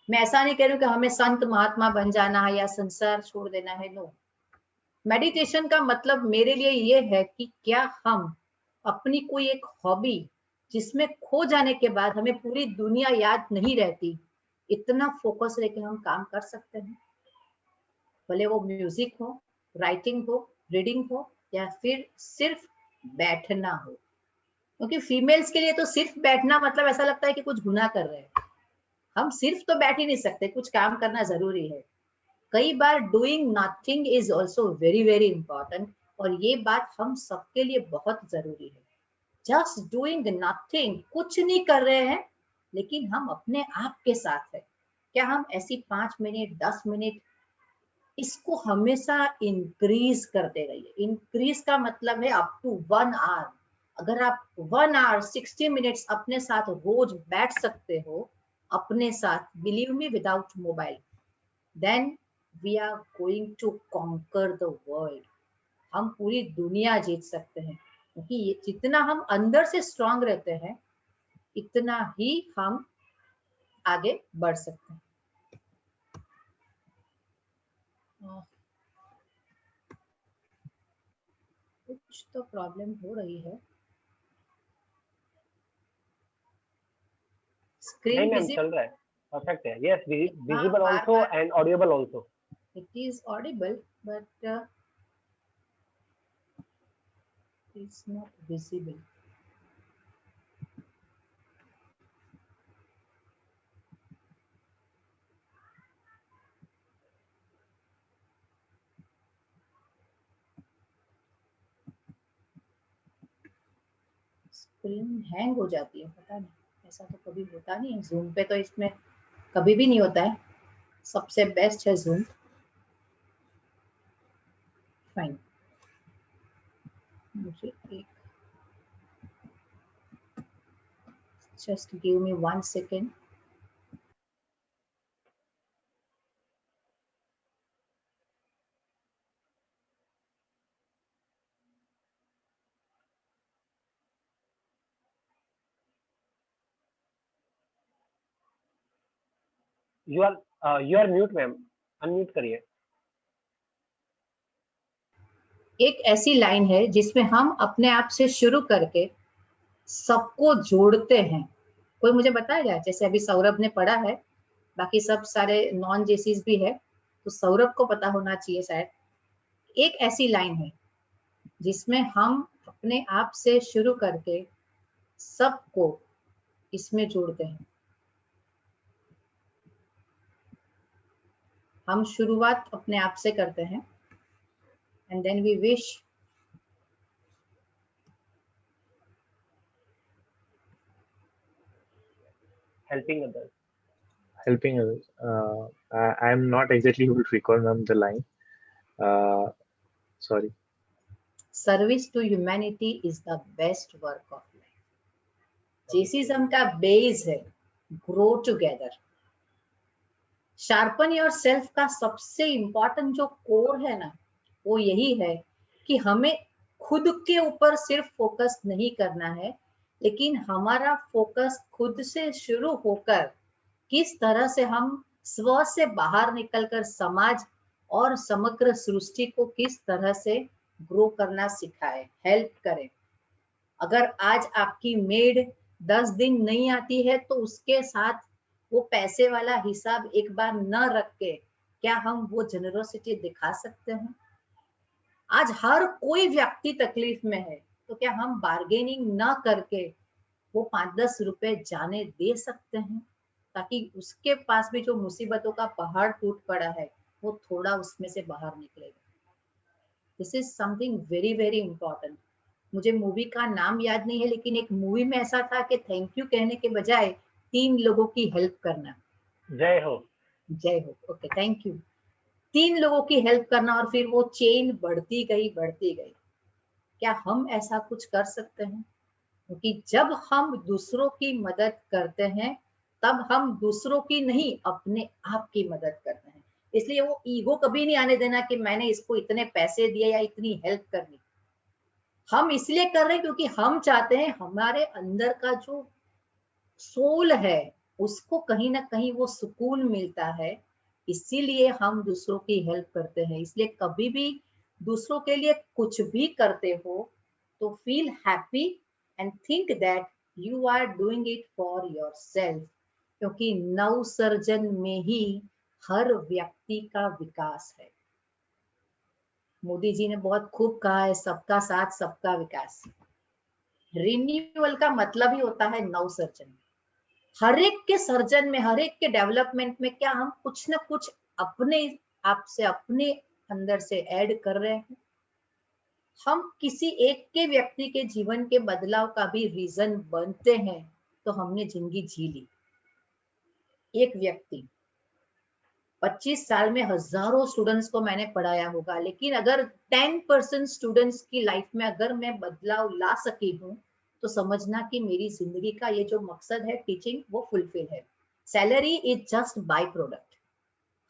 मैं ऐसा नहीं कह रही हूँ कि हमें संत महात्मा बन जाना है या संसार छोड़ देना है, नो। मेडिटेशन का मतलब मेरे लिए ये है कि क्या हम अपनी कोई एक हॉबी जिसमें खो जाने के बाद हमें पूरी दुनिया याद नहीं रहती, इतना फोकस लेके हम काम कर सकते हैं? भले वो म्यूजिक हो, राइटिंग हो, रीडिंग हो, या फिर सिर्फ बैठना हो। क्योंकि फीमेल्स के लिए तो सिर्फ बैठना मतलब ऐसा लगता है कि कुछ गुनाह कर रहे हैं। हम सिर्फ तो बैठ ही नहीं सकते, कुछ काम करना जरूरी है। कई बार doing nothing is also very very important, और ये बात हम सबके लिए बहुत जरूरी है। जस्ट डूइंग नथिंग, कुछ नहीं कर रहे हैं लेकिन हम अपने आप के साथ है। क्या हम ऐसी 5 मिनट 10 मिनट इसको हमेशा इंक्रीज करते रहिए। इंक्रीज का मतलब है अप टू 1 आवर। अगर आप 1 आवर 60 मिनट्स अपने साथ रोज बैठ सकते हो, अपने साथ, believe me, without mobile, then we are going to conquer the world. हम पूरी दुनिया जीत सकते हैं, क्योंकि जितना हम अंदर से स्ट्रांग रहते हैं इतना ही हम आगे बढ़ सकते हैं। कुछ तो प्रॉब्लम हो रही है। नहीं स्क्रीन मैम, चल रहा है, परफेक्ट है। Yes, visible bar also bar and Audible also. it is audible but it's not visible. Screen hang हो जाती है, पता नहीं, ऐसा तो कभी होता नहीं है जूम पे, तो इसमें कभी भी नहीं होता है। सबसे बेस्ट है जूम। फाइन, मुझे एक Just give me 1 second. You are mute ma'am, unmute करिए। एक ऐसी लाइन है जिसमें हम अपने आप से शुरू करके सबको जोड़ते हैं। कोई मुझे बताएगा? जैसे अभी सौरभ ने पढ़ा है, बाकी सब सारे नॉन जेसीस भी है, तो सौरभ को पता होना चाहिए शायद। एक ऐसी लाइन है जिसमें हम अपने आप से शुरू करके सबको इसमें जोड़ते हैं। हम शुरुआत अपने आप से करते हैं and then we wish helping others. Helping others. I'm not exactly able to recall ma'am the line. Sorry. Service to humanity is the best work of life. जेसीज्म का बेस है grow together. Sharpen your self का सबसे important जो core है ना, वो यही है कि हमें खुद के ऊपर सिर्फ फोकस नहीं करना है, लेकिन हमारा फोकस खुद से शुरू होकर किस तरह से हम स्व से बाहर निकलकर समाज और समग्र सृष्टि को किस तरह से ग्रो करना सिखाए, हेल्प करें। अगर आज आपकी मेड 10 दिन नहीं आती है तो उसके साथ वो पैसे वाला हिसाब एक बार न रख के क्या हम वो जेनरोसिटी दिखा सकते हैं? आज हर कोई व्यक्ति तकलीफ में है, तो क्या हम बार्गेनिंग न करके वो 5-10 रुपए जाने दे सकते हैं, ताकि उसके पास भी जो मुसीबतों का पहाड़ टूट पड़ा है वो थोड़ा उसमें से बाहर निकलेगा। This is something very very important. मुझे मूवी का नाम याद नहीं है, लेकिन एक मूवी में ऐसा था कि थैंक यू कहने के बजाय 3 लोगों की हेल्प करना। जय हो। जय हो, ओके, थैंक यू। 3 लोगों की हेल्प करना और फिर वो चेन बढ़ती गई बढ़ती गई। क्या हम ऐसा कुछ कर सकते हैं? क्योंकि जब हम दूसरों की मदद करते हैं तब हम दूसरों की नहीं, अपने आप की मदद करते हैं। इसलिए वो ईगो कभी नहीं आने देना कि मैंने इसको इतने पैसे दिए या इतनी हेल्प करनी। हम इसलिए कर रहे हैं क्योंकि हम चाहते हैं हमारे अंदर का जो सोल है उसको कहीं ना कहीं वो सुकून मिलता है, इसीलिए हम दूसरों की हेल्प करते हैं। इसलिए कभी भी दूसरों के लिए कुछ भी करते हो तो feel happy and think that you are doing it for yourself, क्योंकि नवसर्जन में ही हर व्यक्ति का विकास है। मोदी जी ने बहुत खूब कहा है, सबका साथ सबका विकास। रिन्यूअल का मतलब ही होता है नवसर्जन। हर एक के सर्जन में, हर एक के डेवलपमेंट में क्या हम कुछ ना कुछ अपने आप से, अपने अंदर से ऐड कर रहे हैं? हम किसी एक के व्यक्ति के जीवन के बदलाव का भी रीजन बनते हैं तो हमने जिंदगी जी ली। एक व्यक्ति 25 साल में हजारों स्टूडेंट्स को मैंने पढ़ाया होगा, लेकिन अगर 10% स्टूडेंट्स की लाइफ में अगर मैं बदलाव ला सकी हूँ तो समझना कि मेरी जिंदगी का ये जो मकसद है टीचिंग, वो फुलफिल है। Salary is just by product.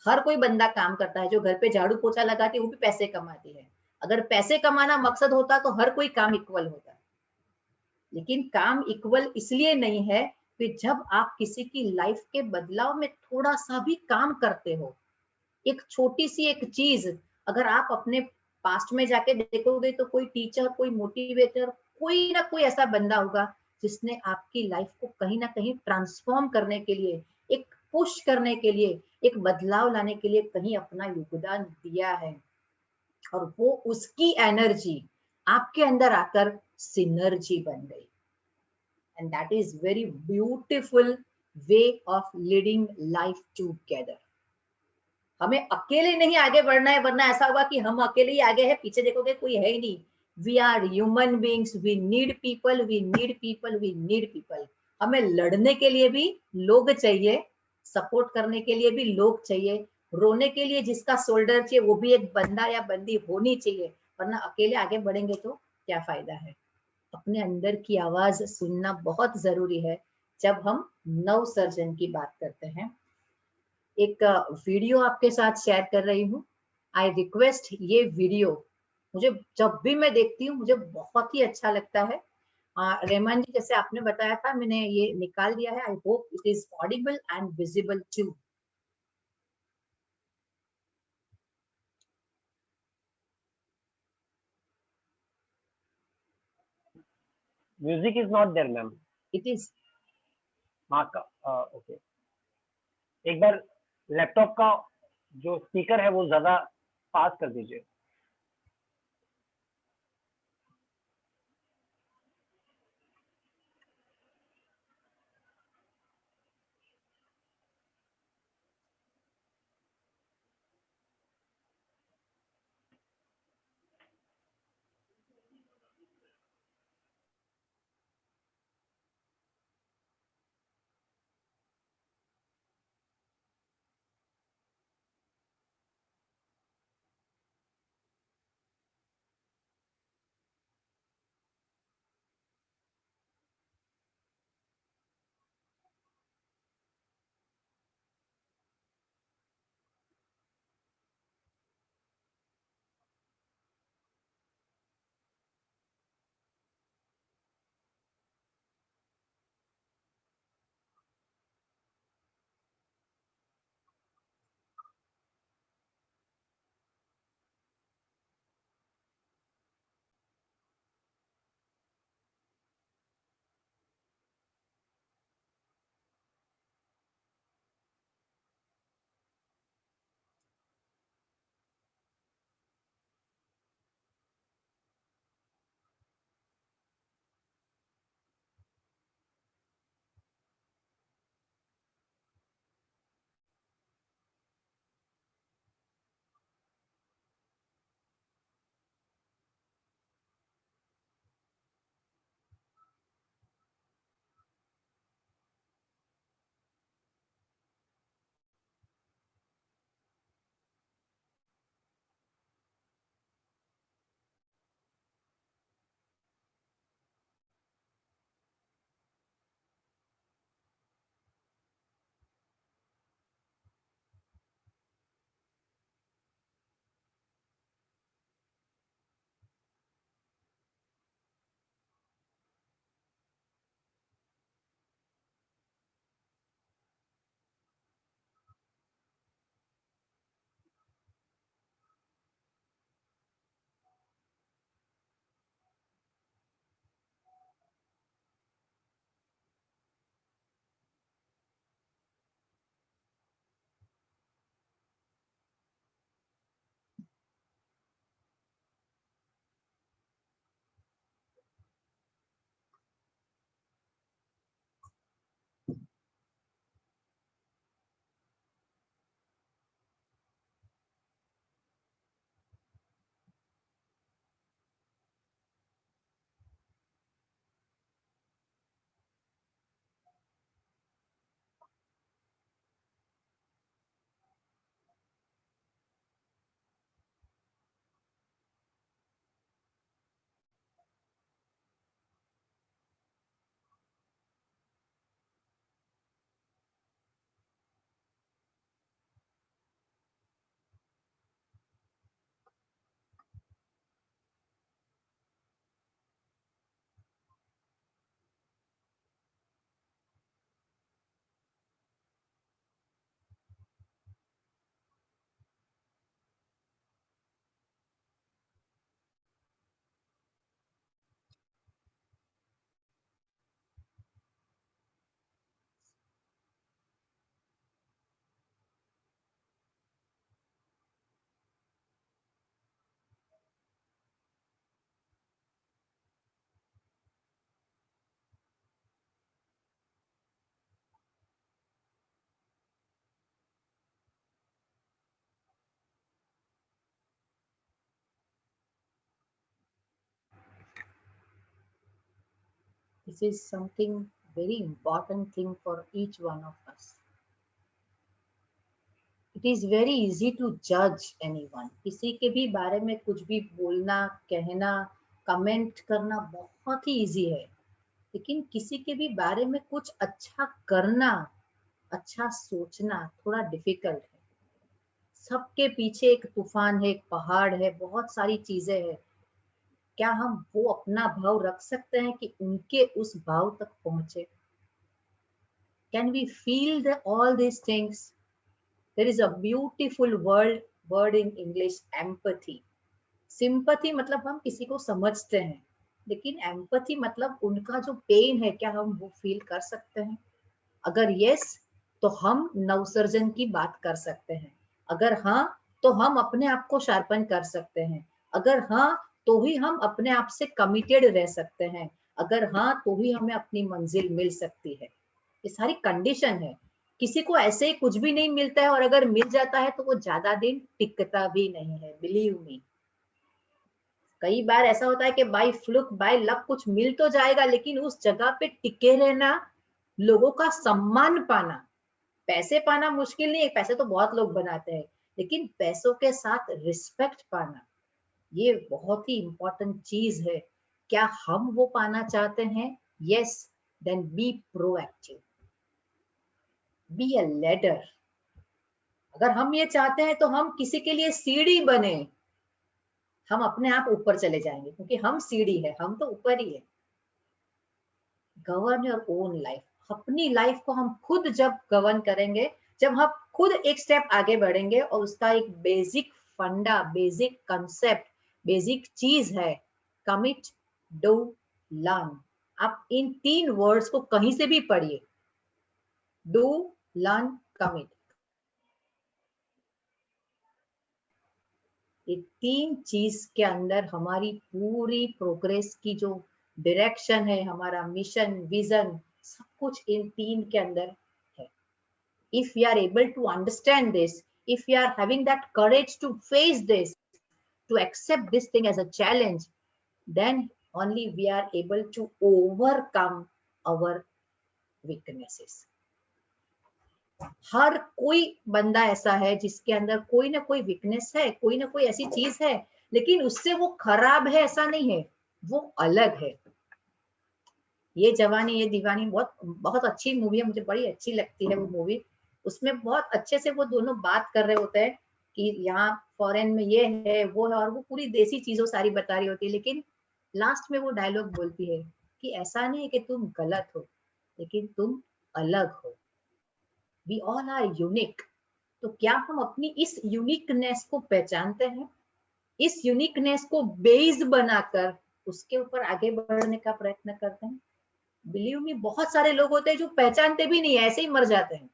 हर कोई बंदा काम करता है, जो घर पे झाड़ू पोछा लगाती है वो भी पैसे कमाती है। अगर पैसे कमाना मकसद होता तो हर कोई काम इक्वल होता, लेकिन काम इक्वल इसलिए नहीं है कि जब आप किसी की लाइफ के बदलाव में थोड़ा सा भी काम करते हो, एक छोटी सी एक चीज अगर आप अपने पास्ट में जाके देखोगे तो कोई टीचर, कोई मोटिवेटर, कोई ना कोई ऐसा बंदा होगा जिसने आपकी लाइफ को कहीं ना कहीं ट्रांसफॉर्म करने के लिए, एक पुश करने के लिए, एक बदलाव लाने के लिए कहीं अपना योगदान दिया है, और वो उसकी एनर्जी आपके अंदर आकर सिनर्जी बन गई। And that is very beautiful way of leading life together. हमें अकेले नहीं आगे बढ़ना है, वरना ऐसा होगा कि हम अकेले ही आगे हैं, पीछे देखोगे कोई है ही नहीं। We are human beings, we need people, we need people, we need people. हमें लड़ने के लिए भी लोग चाहिए, सपोर्ट करने के लिए भी लोग चाहिए, रोने के लिए जिसका शोल्डर चाहिए वो भी एक बंदा या बंदी होनी चाहिए, वरना अकेले आगे बढ़ेंगे तो क्या फायदा है। अपने अंदर की आवाज सुनना बहुत जरूरी है, जब हम नव सर्जन की बात करते हैं। एक वीडियो आपके साथ शेयर कर रही हूँ। आई रिक्वेस्ट, ये वीडियो मुझे जब भी मैं देखती हूँ मुझे बहुत ही अच्छा लगता है। रेमान जी, जैसे आपने बताया था, मैंने ये निकाल दिया है। I hope it is audible and visible too. Music is not there ma'am. It is. Okay, एक बार लैपटॉप का जो स्पीकर है वो ज्यादा पास कर दीजिए। This is something very important thing for each one of us. It is very easy to judge anyone. किसी के भी बारे में कुछ भी बोलना, कहना, कमेंट करना बहुत ही इजी है। लेकिन किसी के भी बारे में कुछ अच्छा करना, अच्छा सोचना थोड़ा डिफिकल्ट है। सबके पीछे एक तूफान है, एक पहाड़ है, बहुत सारी चीजें हैं। क्या हम वो अपना भाव रख सकते हैं कि उनके उस भाव तक पहुंचे? Can we feel all these things? There is a beautiful word in English, empathy. Sympathy मतलब हम किसी को समझते हैं, लेकिन empathy मतलब उनका जो पेन है, क्या हम वो फील कर सकते हैं? अगर yes, तो हम नवसर्जन की बात कर सकते हैं। अगर हाँ, तो हम अपने आप को शार्पन कर सकते हैं। अगर हाँ, तो ही हम अपने आप से कमिटेड रह सकते हैं। अगर हाँ, तो ही हमें अपनी मंजिल मिल सकती है। ये सारी कंडीशन है। किसी को ऐसे ही कुछ भी नहीं मिलता है, और अगर मिल जाता है तो वो ज्यादा दिन टिकता भी नहीं है, बिलीव मी। कई बार ऐसा होता है कि बाय फ्लुक, बाय लक कुछ मिल तो जाएगा, लेकिन उस जगह पे टिके रहना, लोगों का सम्मान पाना, पैसे पाना मुश्किल नहीं है, पैसे तो बहुत लोग बनाते हैं, लेकिन पैसों के साथ रिस्पेक्ट पाना, ये बहुत ही इंपॉर्टेंट चीज है। क्या हम वो पाना चाहते हैं? Yes, then be proactive, be a leader. अगर हम ये चाहते हैं तो हम किसी के लिए सीढ़ी बने, हम अपने आप ऊपर चले जाएंगे, क्योंकि हम सीढ़ी है, हम तो ऊपर ही है। गवर्न योर ओन लाइफ, अपनी लाइफ को हम खुद जब गवर्न करेंगे, जब हम खुद एक स्टेप आगे बढ़ेंगे, और उसका एक बेसिक फंडा, बेसिक कंसेप्ट, बेसिक चीज है कमिट, डू, लर्न। आप इन 3 वर्ड्स को कहीं से भी पढ़िए, डू, लर्न, कमिट। ये 3 चीज के अंदर हमारी पूरी प्रोग्रेस की जो डायरेक्शन है, हमारा मिशन, विजन, सब कुछ इन 3 के अंदर है। If we are able to understand this, if we are having that courage to face this, to accept this thing as a challenge, then only we are able to overcome our weaknesses. हर कोई बंदा ऐसा है जिसके अंदर कोई ना कोई weakness है, कोई ना कोई ऐसी चीज है, लेकिन उससे वो खराब है ऐसा नहीं है, वो अलग है। ये जवानी ये दीवानी बहुत बहुत अच्छी मूवी है, मुझे बड़ी अच्छी लगती है वो मूवी। उसमें बहुत अच्छे से वो दोनों बात कर रहे होते हैं कि यहाँ फॉरेन में ये है वो है, और वो पूरी देसी चीजों सारी बता रही होती है, लेकिन लास्ट में वो डायलॉग बोलती है कि ऐसा नहीं है कि तुम गलत हो, लेकिन तुम अलग हो। We all are unique. तो क्या हम अपनी इस यूनिकनेस को पहचानते हैं? इस यूनिकनेस को बेस बनाकर उसके ऊपर आगे बढ़ने का प्रयत्न करते हैं? बिलीव मी, बहुत सारे लोग होते हैं जो पहचानते भी नहीं, ऐसे ही मर जाते हैं।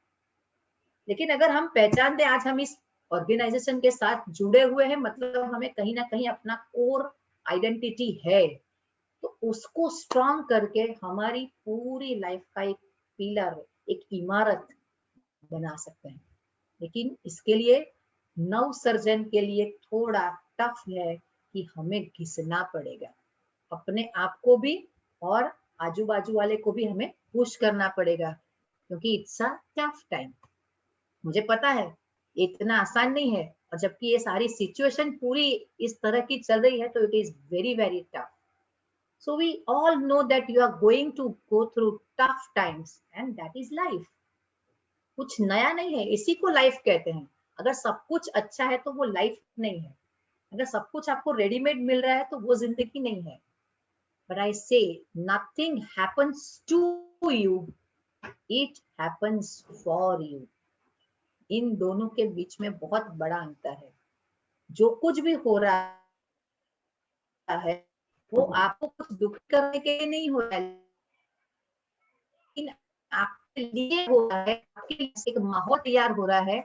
लेकिन अगर हम पहचानते, आज हम इस ऑर्गेनाइजेशन के साथ जुड़े हुए हैं, मतलब हमें कहीं ना कहीं अपना कोर आइडेंटिटी है, तो उसको स्ट्रॉन्ग करके हमारी पूरी लाइफ का एक पिलर, एक इमारत बना सकते हैं। लेकिन इसके लिए नव सर्जन के लिए थोड़ा टफ है कि हमें घिसना पड़ेगा, अपने आप को भी और आजू बाजू वाले को भी हमें पुश करना पड़ेगा, क्योंकि इट्स अ टफ टाइम। मुझे पता है इतना आसान नहीं है, और जबकि ये सारी सिचुएशन पूरी इस तरह की चल रही है, तो it is very very tough. So we all know that you are going to go through tough times, and that is life. कुछ नया नहीं है, इसी को लाइफ कहते हैं। अगर सब कुछ अच्छा है तो वो लाइफ नहीं है, अगर सब कुछ आपको रेडीमेड मिल रहा है तो वो जिंदगी नहीं है। But I say nothing happens to you, it happens for you. इन दोनों के बीच में बहुत बड़ा अंतर है। जो कुछ भी हो रहा है वो आपको कुछ दुख करने के लिए नहीं हो रहा है, लेकिन आपके लिए हो रहा है, आपके लिए एक माहौल तैयार हो रहा है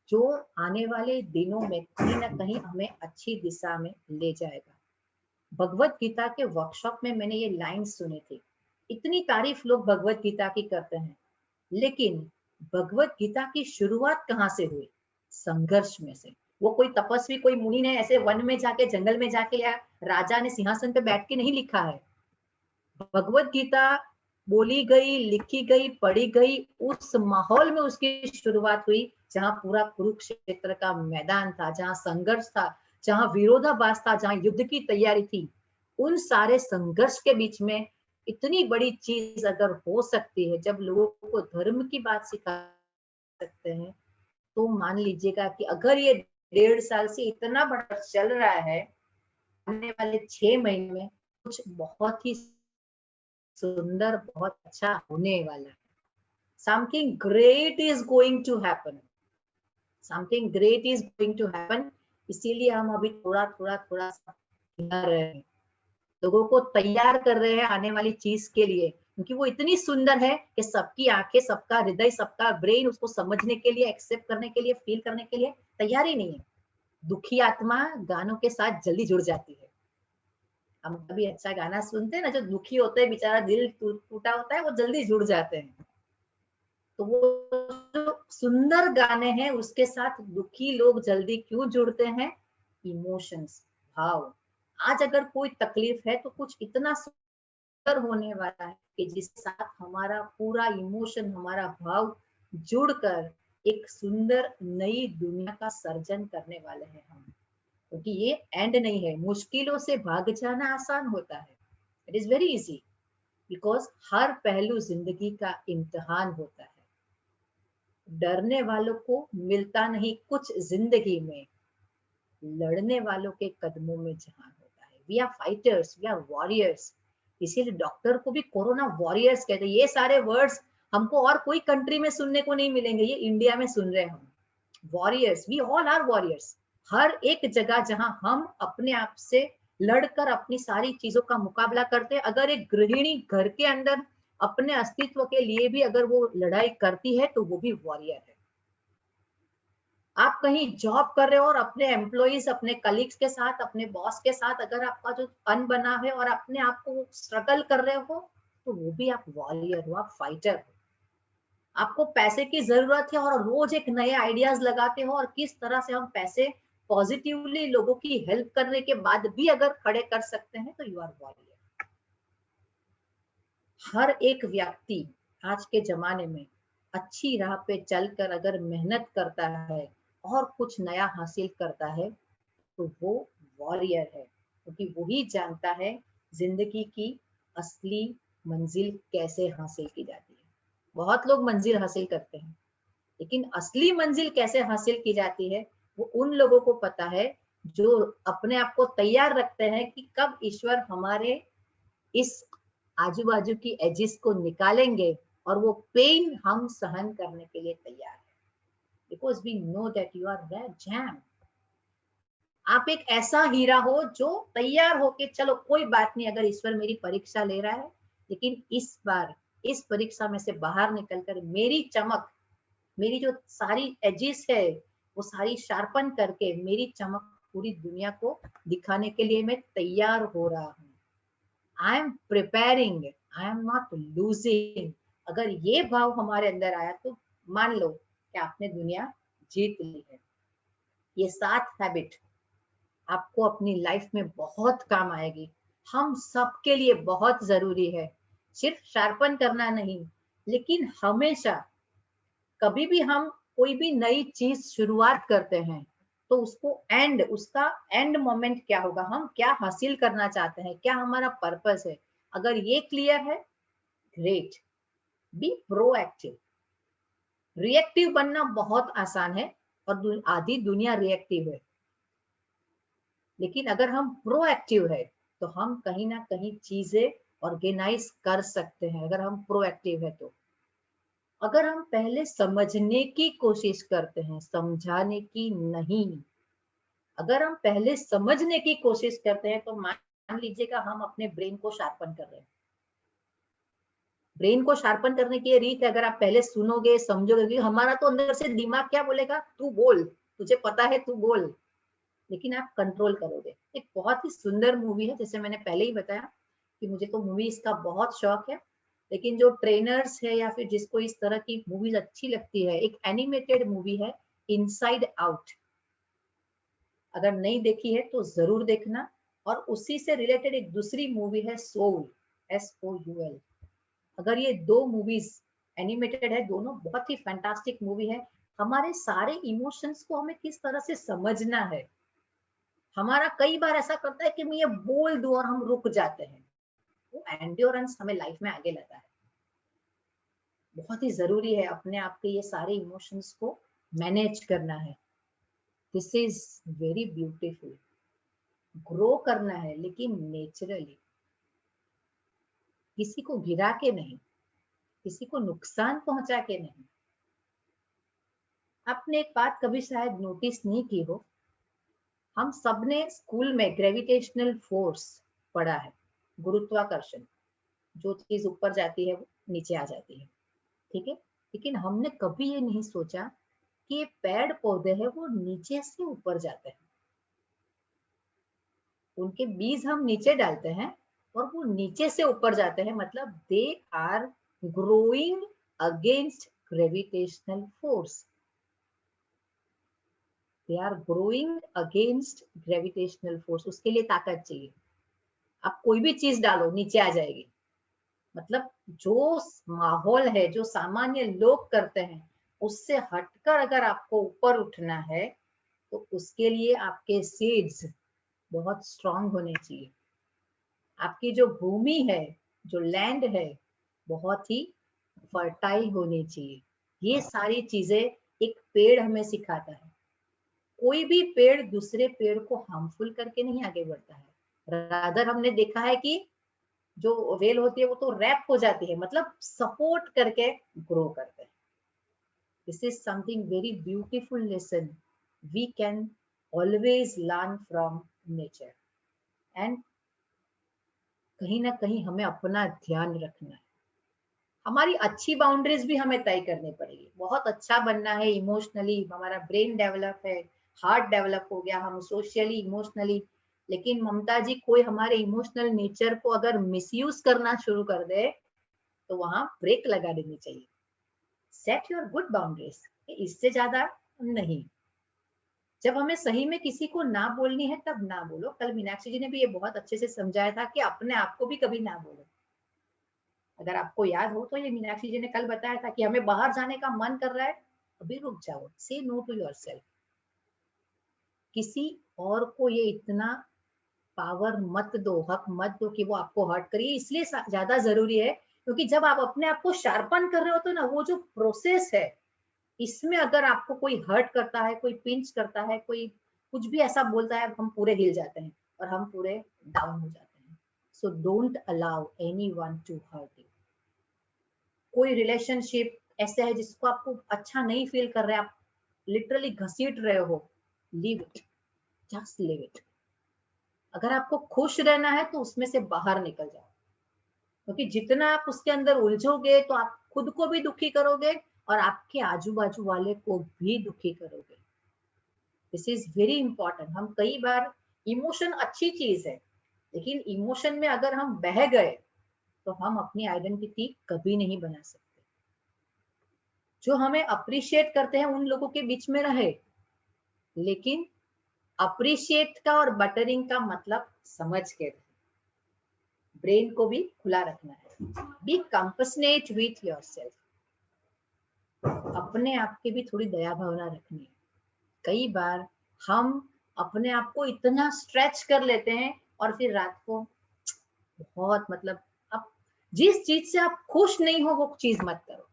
जो आने वाले दिनों में कहीं ना कहीं हमें अच्छी दिशा में ले जाएगा। भगवत गीता के वर्कशॉप में मैंने ये लाइन सुनी थी। इतनी तारीफ लोग भगवत गीता की करते हैं, लेकिन भगवत गीता की शुरुआत कहाँ से हुई? संघर्ष में से। वो कोई तपस्वी, कोई मुनि ने ऐसे वन में जाके, जंगल में जाके, या राजा ने सिंहासन पे बैठ के नहीं लिखा है। भगवत गीता बोली गई, लिखी गई, पढ़ी गई उस माहौल में उसकी शुरुआत हुई जहाँ पूरा कुरुक्षेत्र का मैदान था, जहाँ संघर्ष था, जहाँ विरोधाभास था, जहाँ युद्ध की तैयारी थी। उन सारे संघर्ष के बीच में इतनी बड़ी चीज अगर हो सकती है, जब लोगों को धर्म की बात सिखा सकते हैं, तो मान लीजिएगा कि अगर ये 1.5 साल से इतना बड़ा चल रहा है, आने वाले 6 महीने में कुछ बहुत ही सुंदर, बहुत अच्छा होने वाला है। Something great is going to happen. Something great is going to happen. इसीलिए हम अभी थोड़ा थोड़ा थोड़ा कर रहे हैं, लोगों को तैयार कर रहे हैं आने वाली चीज के लिए, क्योंकि वो इतनी सुंदर है कि सबकी आंखें, सबका हृदय, सबका ब्रेन उसको समझने के लिए, एक्सेप्ट करने के लिए, फील करने के लिए तैयार ही नहीं है। दुखी आत्मा गानों के साथ जल्दी जुड़ जाती है। हम कभी अच्छा गाना सुनते हैं ना, जो दुखी होते हैं, बेचारा दिल टूटा होता है, वो जल्दी जुड़ जाते हैं। तो वो जो सुंदर गाने हैं उसके साथ दुखी लोग जल्दी क्यों जुड़ते हैं? इमोशंस, भाव। आज अगर कोई तकलीफ है तो कुछ इतना सुंदर होने वाला है कि जिसके साथ हमारा पूरा इमोशन, हमारा भाव जुड़कर एक सुंदर नई दुनिया का सर्जन करने वाले हैं हम। क्योंकि ये एंड नहीं है। मुश्किलों से भाग जाना आसान होता है, it is very easy, because हर पहलू जिंदगी का इम्तिहान होता है। डरने वालों को मिलता नहीं कुछ जिंदगी में, लड़ने वालों के कदमों में जहान होता है। We are fighters, we are warriors. इसीलिए डॉक्टर को भी कोरोना वॉरियर्स कहते हैं। ये सारे वर्ड्स हमको और कोई कंट्री में सुनने को नहीं मिलेंगे, ये इंडिया में सुन रहे हैं हम। Warriors, we all are warriors. हर एक जगह जहां हम अपने आप से लड़कर अपनी सारी चीजों का मुकाबला करते हैं, अगर एक गृहिणी घर के अंदर अपने अस्तित्व के लिए भी अगर वो लड़ाई करती है तो वो भी वॉरियर है। आप कहीं जॉब कर रहे हो और अपने एम्प्लॉइज, अपने कलीग्स के साथ, अपने बॉस के साथ अगर आपका जो अनबना है और अपने आप को स्ट्रगल कर रहे हो, तो वो भी आप वॉरियर हो, आप फाइटर हो। आपको पैसे की जरूरत है और रोज एक नए आइडियाज लगाते हो और किस तरह से हम पैसे पॉजिटिवली लोगों की हेल्प करने के बाद भी अगर खड़े कर सकते हैं, तो यू आर वॉरियर। हर एक व्यक्ति आज के जमाने में अच्छी राह पे चलकर अगर मेहनत करता है और कुछ नया हासिल करता है, तो वो वॉरियर है, क्योंकि वही जानता है जिंदगी की असली मंजिल कैसे हासिल की जाती है। बहुत लोग मंजिल हासिल करते हैं, लेकिन असली मंजिल कैसे हासिल की जाती है वो उन लोगों को पता है जो अपने आप को तैयार रखते हैं कि कब ईश्वर हमारे इस आजू बाजू की एजिस को निकालेंगे और वो पेन हम सहन करने के लिए तैयार है। Because we know that you are that gem. आप एक ऐसा हीरा हो जो तैयार हो के चलो कोई बात नहीं, अगर ईश्वर मेरी परीक्षा ले रहा है, लेकिन इस बार इस परीक्षा में से बाहर निकलकर मेरी चमक, मेरी जो सारी एजिस है वो सारी शार्पन करके मेरी चमक पूरी दुनिया को दिखाने के लिए मैं तैयार हो रहा हूँ। I am preparing, I am not losing. अगर ये भाव हमारे अंदर आया तो मान लो कि आपने दुनिया जीत ली है। ये 7 हैबिट आपको अपनी लाइफ में बहुत काम आएगी। हम सबके लिए बहुत जरूरी है, सिर्फ शार्पन करना नहीं, लेकिन हमेशा कभी भी हम कोई भी नई चीज शुरुआत करते हैं तो उसका एंड मोमेंट क्या होगा, हम क्या हासिल करना चाहते हैं, क्या हमारा पर्पस है। अगर ये क्लियर है, ग्रेट। Be proactive. रिएक्टिव बनना बहुत आसान है और आधी दुनिया रिएक्टिव है, लेकिन अगर हम प्रोएक्टिव है तो हम कहीं ना कहीं चीजें ऑर्गेनाइज कर सकते हैं। अगर हम प्रोएक्टिव है तो अगर हम पहले समझने की कोशिश करते हैं, समझाने की नहीं, अगर हम पहले समझने की कोशिश करते हैं तो मान लीजिएगा हम अपने ब्रेन को शार्पन कर रहे हैं। ब्रेन को शार्पन करने की रीत है, अगर आप पहले सुनोगे, समझोगे, हमारा तो अंदर से दिमाग क्या बोलेगा, तू बोल, तुझे पता है, तू बोल, लेकिन आप कंट्रोल करोगे। एक बहुत ही सुंदर मूवी है, जैसे मैंने पहले ही बताया कि मुझे तो मूवीज का बहुत शौक है, लेकिन जो ट्रेनर्स है या फिर जिसको इस तरह की मूवीज अच्छी लगती है, एक एनिमेटेड मूवी है इनसाइड आउट। अगर नहीं देखी है तो जरूर देखना। और उसी से रिलेटेड एक दूसरी मूवी है सोल, SOUL। अगर ये 2 मूवीज एनिमेटेड है, दोनों बहुत ही फैंटास्टिक मूवी है। हमारे सारे इमोशंस को हमें किस तरह से समझना है। हमारा कई बार ऐसा करता है कि मैं ये बोल दूं और हम रुक जाते हैं, वो एंड्योरेंस हमें लाइफ में आगे लाता है। बहुत ही जरूरी है अपने आप के ये सारे इमोशंस को मैनेज करना है। This is very beautiful. Grow करना है लेकिन नेचुरली, किसी को गिरा के नहीं, किसी को नुकसान पहुंचा के नहीं। आपने एक बात कभी शायद नोटिस नहीं की हो, हम सबने स्कूल में ग्रेविटेशनल फोर्स पढ़ा है, गुरुत्वाकर्षण। जो चीज ऊपर जाती है वो नीचे आ जाती है, ठीक है। लेकिन हमने कभी ये नहीं सोचा कि ये पेड़ पौधे हैं वो नीचे से ऊपर जाते हैं। उनके बीज हम नीचे डालते हैं और वो नीचे से ऊपर जाते हैं, मतलब they are growing against gravitational force. They are growing against gravitational force. उसके लिए ताकत चाहिए। आप कोई भी चीज डालो नीचे आ जाएगी। मतलब जो माहौल है, जो सामान्य लोग करते हैं, उससे हटकर अगर आपको ऊपर उठना है तो उसके लिए आपके सीड्स बहुत स्ट्रांग होने चाहिए। आपकी जो भूमि है, जो लैंड है, बहुत ही फर्टाइल होनी चाहिए। ये सारी चीजें एक पेड़ हमें सिखाता है। कोई भी पेड़ दूसरे पेड़ को हार्मफुल करके नहीं आगे बढ़ता है। रादर हमने देखा है कि जो वेल होती है वो तो रैप हो जाती है, मतलब सपोर्ट करके ग्रो करते हैं। This is something very beautiful lesson we can always learn from nature. And कहीं ना कहीं हमें अपना ध्यान रखना है। हमारी अच्छी बाउंड्रीज भी हमें तय करनी पड़ेगी। बहुत अच्छा बनना है इमोशनली, हमारा ब्रेन डेवलप है, हार्ट डेवलप हो गया, हम सोशली इमोशनली। लेकिन ममता जी, कोई हमारे इमोशनल नेचर को अगर मिसयूज करना शुरू कर दे तो वहां ब्रेक लगा देनी चाहिए। सेट योर गुड बाउंड्रीज, इससे ज्यादा नहीं। जब हमें सही में किसी को ना बोलनी है तब ना बोलो। कल मीनाक्षी जी ने भी ये बहुत अच्छे से समझाया था कि अपने आप को भी कभी ना बोलो। अगर आपको याद हो तो ये मीनाक्षी जी ने कल बताया था कि हमें बाहर जाने का मन कर रहा है, अभी रुक जाओ, से नो टू योरसेल्फ। किसी और को ये इतना पावर मत दो, हक मत दो कि वो आपको हर्ट करिए। इसलिए ज्यादा जरूरी है क्योंकि जब आप अपने आप को शार्पन कर रहे हो तो ना, वो जो प्रोसेस है, इसमें अगर आपको कोई हर्ट करता है, कोई पिंच करता है, कोई कुछ भी ऐसा बोलता है, हम पूरे हिल जाते हैं और हम पूरे डाउन हो जाते हैं। So don't allow anyone to hurt you. कोई रिलेशनशिप ऐसे है जिसको आपको अच्छा नहीं फील कर रहे, आप लिटरली घसीट रहे हो, leave it, just leave it. अगर आपको खुश रहना है तो उसमें से बाहर निकल जाओ, क्योंकि जितना आप उसके अंदर उलझोगे तो आप खुद को भी दुखी करोगे और आपके आजू बाजू वाले को भी दुखी करोगे। This is very important. हम कई बार, इमोशन अच्छी चीज है, लेकिन इमोशन में अगर हम बह गए तो हम अपनी आइडेंटिटी कभी नहीं बना सकते। जो हमें अप्रिशिएट करते हैं उन लोगों के बीच में रहे, लेकिन अप्रिशिएट का और बटरिंग का मतलब समझ के रहे। ब्रेन को भी खुला रखना है। B compassionate with yourself. अपने आप की भी थोड़ी दया भावना रखनी है। कई बार हम अपने आप को इतना स्ट्रेच कर लेते हैं और फिर रात को बहुत, मतलब आप जिस चीज से आप खुश नहीं हो वो चीज मत करो।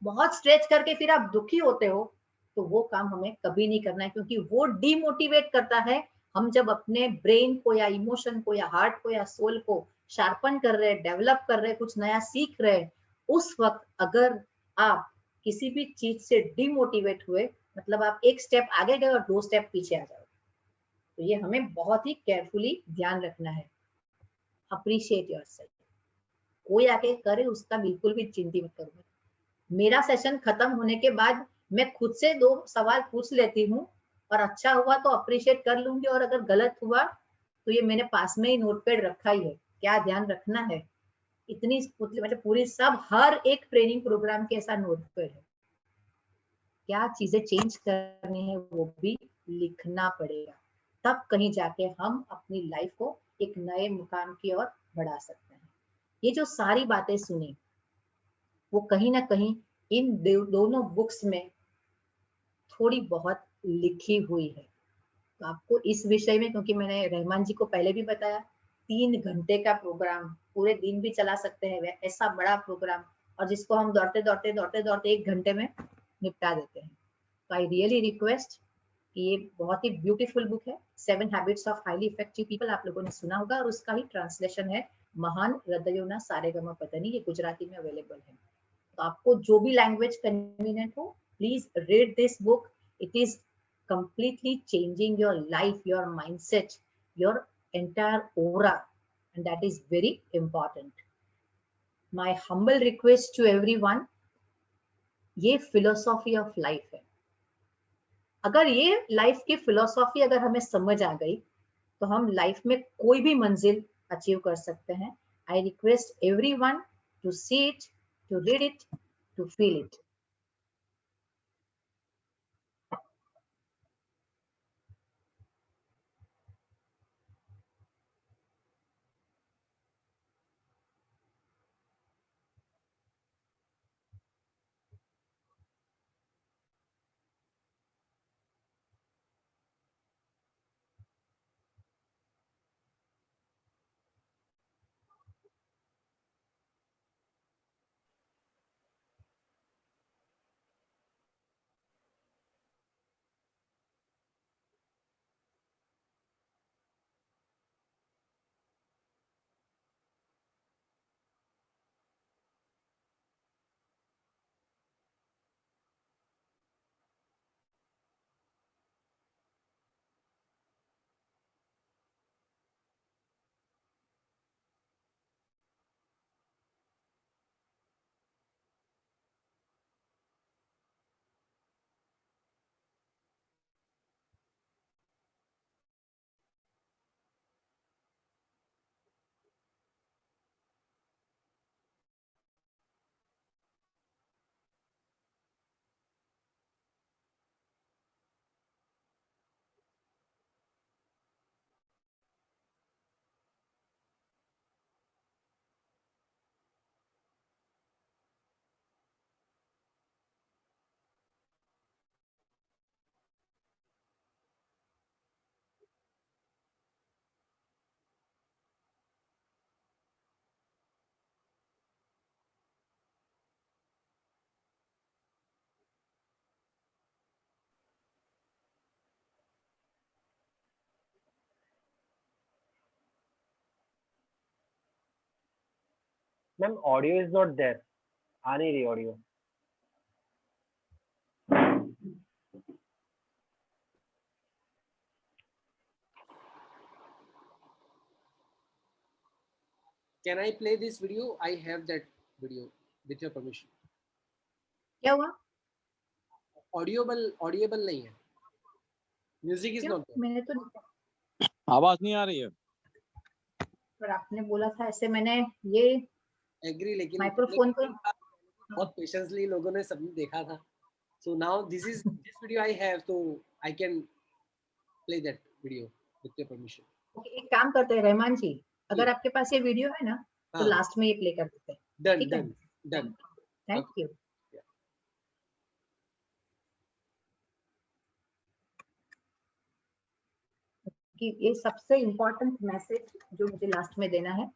बहुत स्ट्रेच करके फिर आप दुखी होते हो तो वो काम हमें कभी नहीं करना है, क्योंकि वो डीमोटिवेट करता है। हम जब अपने ब्रेन को या इमोशन को या हार्ट को या सोल को शार्पन कर रहे, डेवलप कर रहे, कुछ नया सीख रहे, उस वक्त अगर आप किसी भी चीज से डीमोटिवेट हुए, मतलब आप एक स्टेप आगे गए और 2 स्टेप पीछे आ जाओ। तो ये हमें बहुत ही केयरफुली ध्यान रखना है। Appreciate yourself. कोई आके करे उसका बिल्कुल भी चिंता मत करो। मेरा सेशन खत्म होने के बाद मैं खुद से 2 सवाल पूछ लेती हूँ और अच्छा हुआ तो अप्रिशिएट कर लूंगी, और अगर गलत हुआ तो ये मैंने पास में ही नोटपैड रखा ही है, क्या ध्यान रखना है। इतनी मतलब पूरी सब, हर एक ट्रेनिंग प्रोग्राम के ऐसा नोटपैड है। क्या चीजें चेंज करनी है वो भी लिखना पड़ेगा, तब कहीं जाके हम अपनी लाइफ को एक नए मुकाम की ओर बढ़ा सकते हैं। ये जो सारी बातें सुनी वो कहीं ना कहीं इन दोनों बुक्स में थोड़ी बहुत लिखी हुई है। तो आपको इस विषय में, क्योंकि मैंने रहमान जी को पहले भी बताया, 3 घंटे का प्रोग्राम, पूरे दिन भी चला सकते हैं ऐसा बड़ा प्रोग्राम, और जिसको हम दौड़ते दौड़ते दौड़ते दौड़ते 1 घंटे में निपटा देते हैं। तो आई रियली रिक्वेस्ट, ये बहुत ही ब्यूटीफुल बुक है 7 habits of highly effective people, आप लोगों ने सुना होगा, और उसका ही ट्रांसलेशन है महान हृदयोना सारेगमा पतनी, ये गुजराती में अवेलेबल है। तो आपको जो भी लैंग्वेज कन्वीनियंट हो, please read this book. It is completely changing your life, your mindset, your entire aura, and that is very important. My humble request to everyone, ये philosophy of life है। अगर ये लाइफ की philosophy अगर हमें समझ आ गई तो हम लाइफ में कोई भी मंजिल अचीव कर सकते हैं। I request everyone to see it, to read it, to feel it. Ma'am audio is not there, आ नहीं रही audio. Can I play this video? I have that video with your permission. क्या हुआ? Audible नहीं है. Music is क्यों? not there. मैंने तो आवाज नहीं आ रही है। पर आपने बोला था ऐसे, मैंने ये Agree, लेकिन माइक्रोफोन को बहुत पेशेंसली लोगों ने सबने देखा था। So now this video I have, so I can play that video with your permission. Okay, एक काम करते हैं रहमान जी, अगर आपके पास ये वीडियो है ना तो लास्ट में ये प्ले कर देते हैं। Done, ठीक है? done. Thank you. कि ये सबसे इम्पोर्टेंट मैसेज जो मुझे लास्ट में देना है,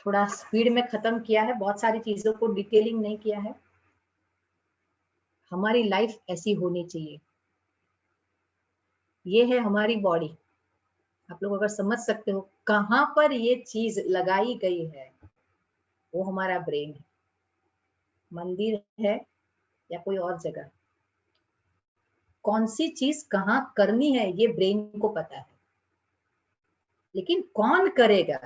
थोड़ा स्पीड में खत्म किया है, बहुत सारी चीजों को डिटेलिंग नहीं किया है। हमारी लाइफ ऐसी होनी चाहिए। ये है हमारी बॉडी, आप लोग अगर समझ सकते हो कहां पर ये चीज लगाई गई है, वो हमारा ब्रेन है। मंदिर है या कोई और जगह, कौन सी चीज कहाँ करनी है ये ब्रेन को पता है, लेकिन कौन करेगा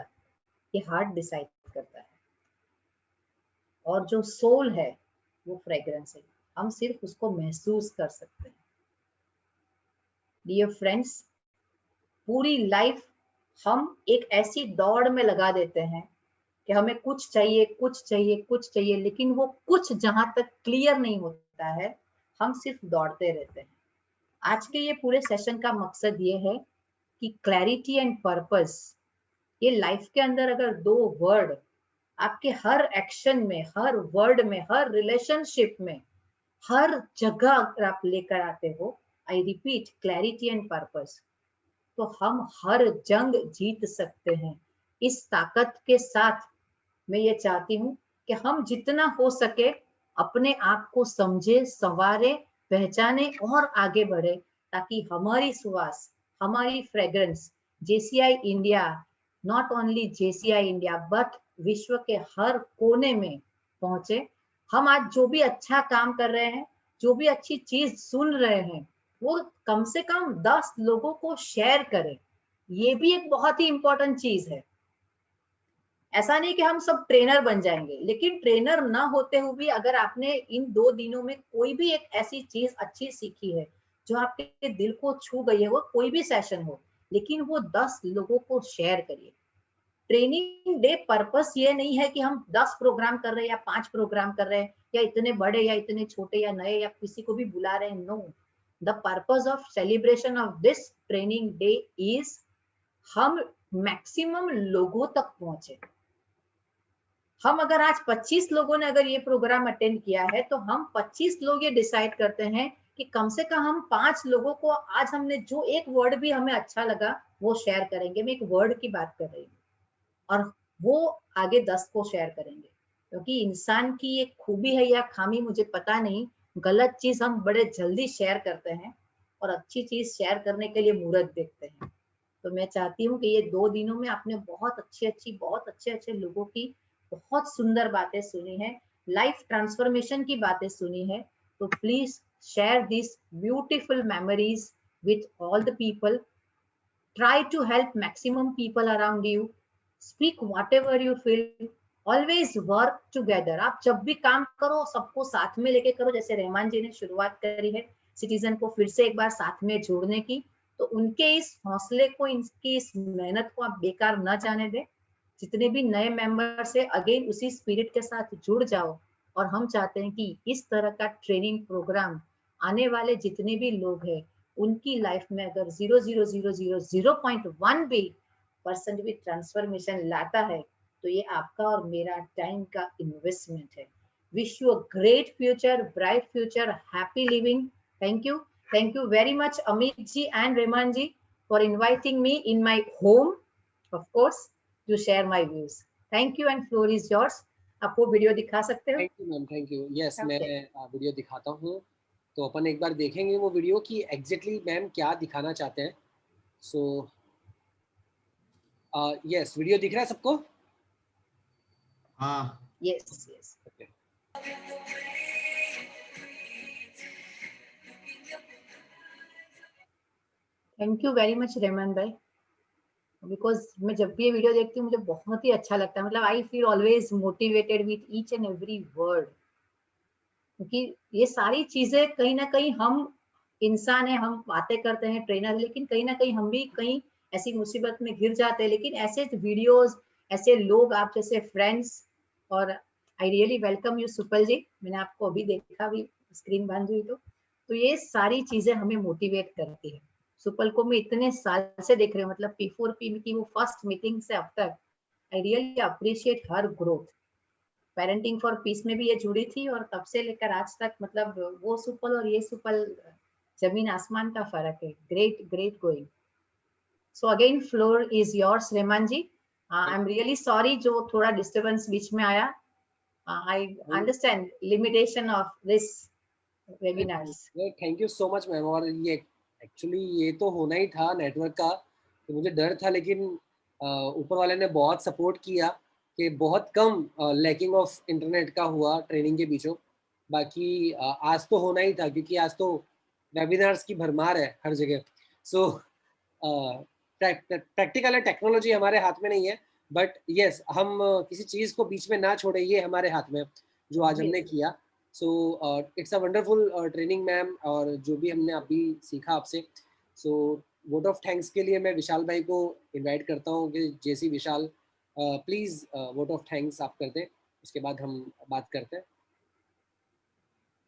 ये हार्ट डिसाइड करता है। और जो सोल है वो फ्रेग्रेंस है, हम सिर्फ उसको महसूस कर सकते हैं। डियर फ्रेंड्स, पूरी लाइफ हम एक ऐसी दौड़ में लगा देते हैं कि हमें कुछ चाहिए कुछ चाहिए कुछ चाहिए, लेकिन वो कुछ जहां तक क्लियर नहीं होता है हम सिर्फ दौड़ते रहते हैं। आज के ये पूरे सेशन का मकसद ये है कि क्लैरिटी एंड पर्पस, ये लाइफ के अंदर अगर 2 वर्ड आपके हर एक्शन में, हर वर्ड में, हर रिलेशनशिप में, हर जगह अगर आप लेकर आते हो, I repeat, clarity and purpose, तो हम हर जंग जीत सकते हैं। इस ताकत के साथ मैं ये चाहती हूँ कि हम जितना हो सके अपने आप को समझे, संवारे, पहचाने और आगे बढ़े, ताकि हमारी सुवास, हमारी fragrance JCI India, not only JCI India but विश्व के हर कोने में पहुंचे। हम आज जो भी अच्छा काम कर रहे हैं, जो भी अच्छी चीज सुन रहे हैं, वो कम से कम 10 लोगों को शेयर करें। ये भी एक बहुत ही इंपॉर्टेंट चीज है। ऐसा नहीं कि हम सब ट्रेनर बन जाएंगे, लेकिन ट्रेनर ना होते हुए भी अगर आपने इन 2 दिनों में कोई भी एक ऐसी चीज अच्छी सीखी है जो आपके दिल को छू गई है, वो कोई भी सेशन हो, लेकिन वो 10 लोगों को शेयर करिए। ट्रेनिंग डे पर्पस ये नहीं है कि हम 10 प्रोग्राम कर रहे हैं या 5 प्रोग्राम कर रहे हैं या इतने बड़े या इतने छोटे या नए या किसी को भी बुला रहे हैं। No, the purpose of celebration of this training day is हम मैक्सिमम लोगों तक पहुंचे। हम अगर आज 25 लोगों ने अगर ये प्रोग्राम अटेंड किया है, तो हम 25 लोग ये डिसाइड करते हैं कि कम से कम हम 5 लोगों को आज हमने जो एक वर्ड भी हमें अच्छा लगा वो शेयर करेंगे। मैं एक वर्ड की बात कर रही हूँ, और वो आगे 10 को शेयर करेंगे। क्योंकि इंसान की एक खूबी है या खामी मुझे पता नहीं, गलत चीज हम बड़े जल्दी शेयर करते हैं और अच्छी चीज शेयर करने के लिए मुहूर्त देखते हैं। तो मैं चाहती हूँ कि ये 2 दिनों में आपने बहुत अच्छे लोगों की बहुत सुंदर बातें सुनी है, लाइफ ट्रांसफॉर्मेशन की बातें सुनी है। तो please share this beautiful memories with all the people. Try to help maximum people around you. Speak whatever you feel. Always work together. आप जब भी काम करो सबको साथ में लेके करो। जैसे रहमान जी ने शुरुआत करी है सिटीजन को फिर से एक बार साथ में जोड़ने की, तो उनके इस हौसले को, इनकी इस मेहनत को आप बेकार न जाने दें। जितने भी नए मेंबर्स है, अगेन उसी स्पिरिट के साथ जुड़ जाओ। और हम चाहते हैं कि इस तरह का ट्रेनिंग प्रोग्राम आने वाले जितने भी लोग हैं उनकी लाइफ में अगर 0.1 भी परसेंट भी ट्रांसफॉर्मेशन लाता है, तो ये आपका और मेरा टाइम का इन्वेस्टमेंट है। Wish you a great future, bright future, happy living. Thank you very much Amit ji and Rehman ji for inviting me in my home, of course, to share my views. Thank you and floor is yours. आप वो video दिखा सकते हो? Thank you ma'am, thank you. Yes, Okay. मैं video दिखाता हूँ। तो अपन एक बार देखेंगे वो वीडियो कि एग्जैक्टली मैम क्या दिखाना चाहते हैं। सो यस, वीडियो दिख रहा है सबको? हाँ, Yes, yes. Okay. Thank you very much Raman भाई, बिकॉज मैं जब भी ये वीडियो देखती हूँ मुझे बहुत ही अच्छा लगता है। मतलब I feel always motivated with each and every word, क्योंकि ये सारी चीजें कहीं ना कहीं, हम इंसान है, हम बातें करते हैं ट्रेनर, लेकिन कहीं ना कहीं हम भी कहीं ऐसी मुसीबत में घिर जाते हैं। लेकिन ऐसे वीडियोस, ऐसे लोग, आप जैसे फ्रेंड्स, और आई रियली वेलकम यू सुपल जी, मैंने आपको अभी देखा भी स्क्रीन बंद हुई तो ये सारी चीजें हमें मोटिवेट करती है। सुपल को मैं इतने साल से देख रही हूँ, मतलब P4P की वो फर्स्ट मीटिंग से अब तक। I really appreciate her growth. Parenting for piece में भी ये जुड़ी थी और तब से लेकर आज तक, मतलब वो सुपल और ये सुपल जमीन आसमान का फर्क है। Great great going. So again floor is yours Rehman ji. I am really sorry जो थोड़ा डिस्टर्बेंस बीच में आया। I understand limitation of this webinars. Thank you so much ma'am. और ये एक्चुअली ये तो होना ही था नेटवर्क का, तो मुझे डर था, लेकिन ऊपर वाले ने बहुत सपोर्ट किया कि बहुत कम लैकिंग ऑफ इंटरनेट का हुआ ट्रेनिंग के बीचों। बाकी आज तो होना ही था, क्योंकि आज तो वेबिनार्स की भरमार है हर जगह। सो प्रैक्टिकल है, टेक्नोलॉजी हमारे हाथ में नहीं है, बट यस, हम किसी चीज़ को बीच में ना छोड़े, ये हमारे हाथ में जो आज हमने किया। So it's a wonderful training ma'am, और जो भी हमने अभी सीखा आपसे। सो वोट ऑफ थैंक्स के लिए मैं विशाल भाई को इनवाइट करता हूँ कि जैसी विशाल प्लीज़ वोट ऑफ थैंक्स आप कर दें, उसके बाद हम बात करते हैं।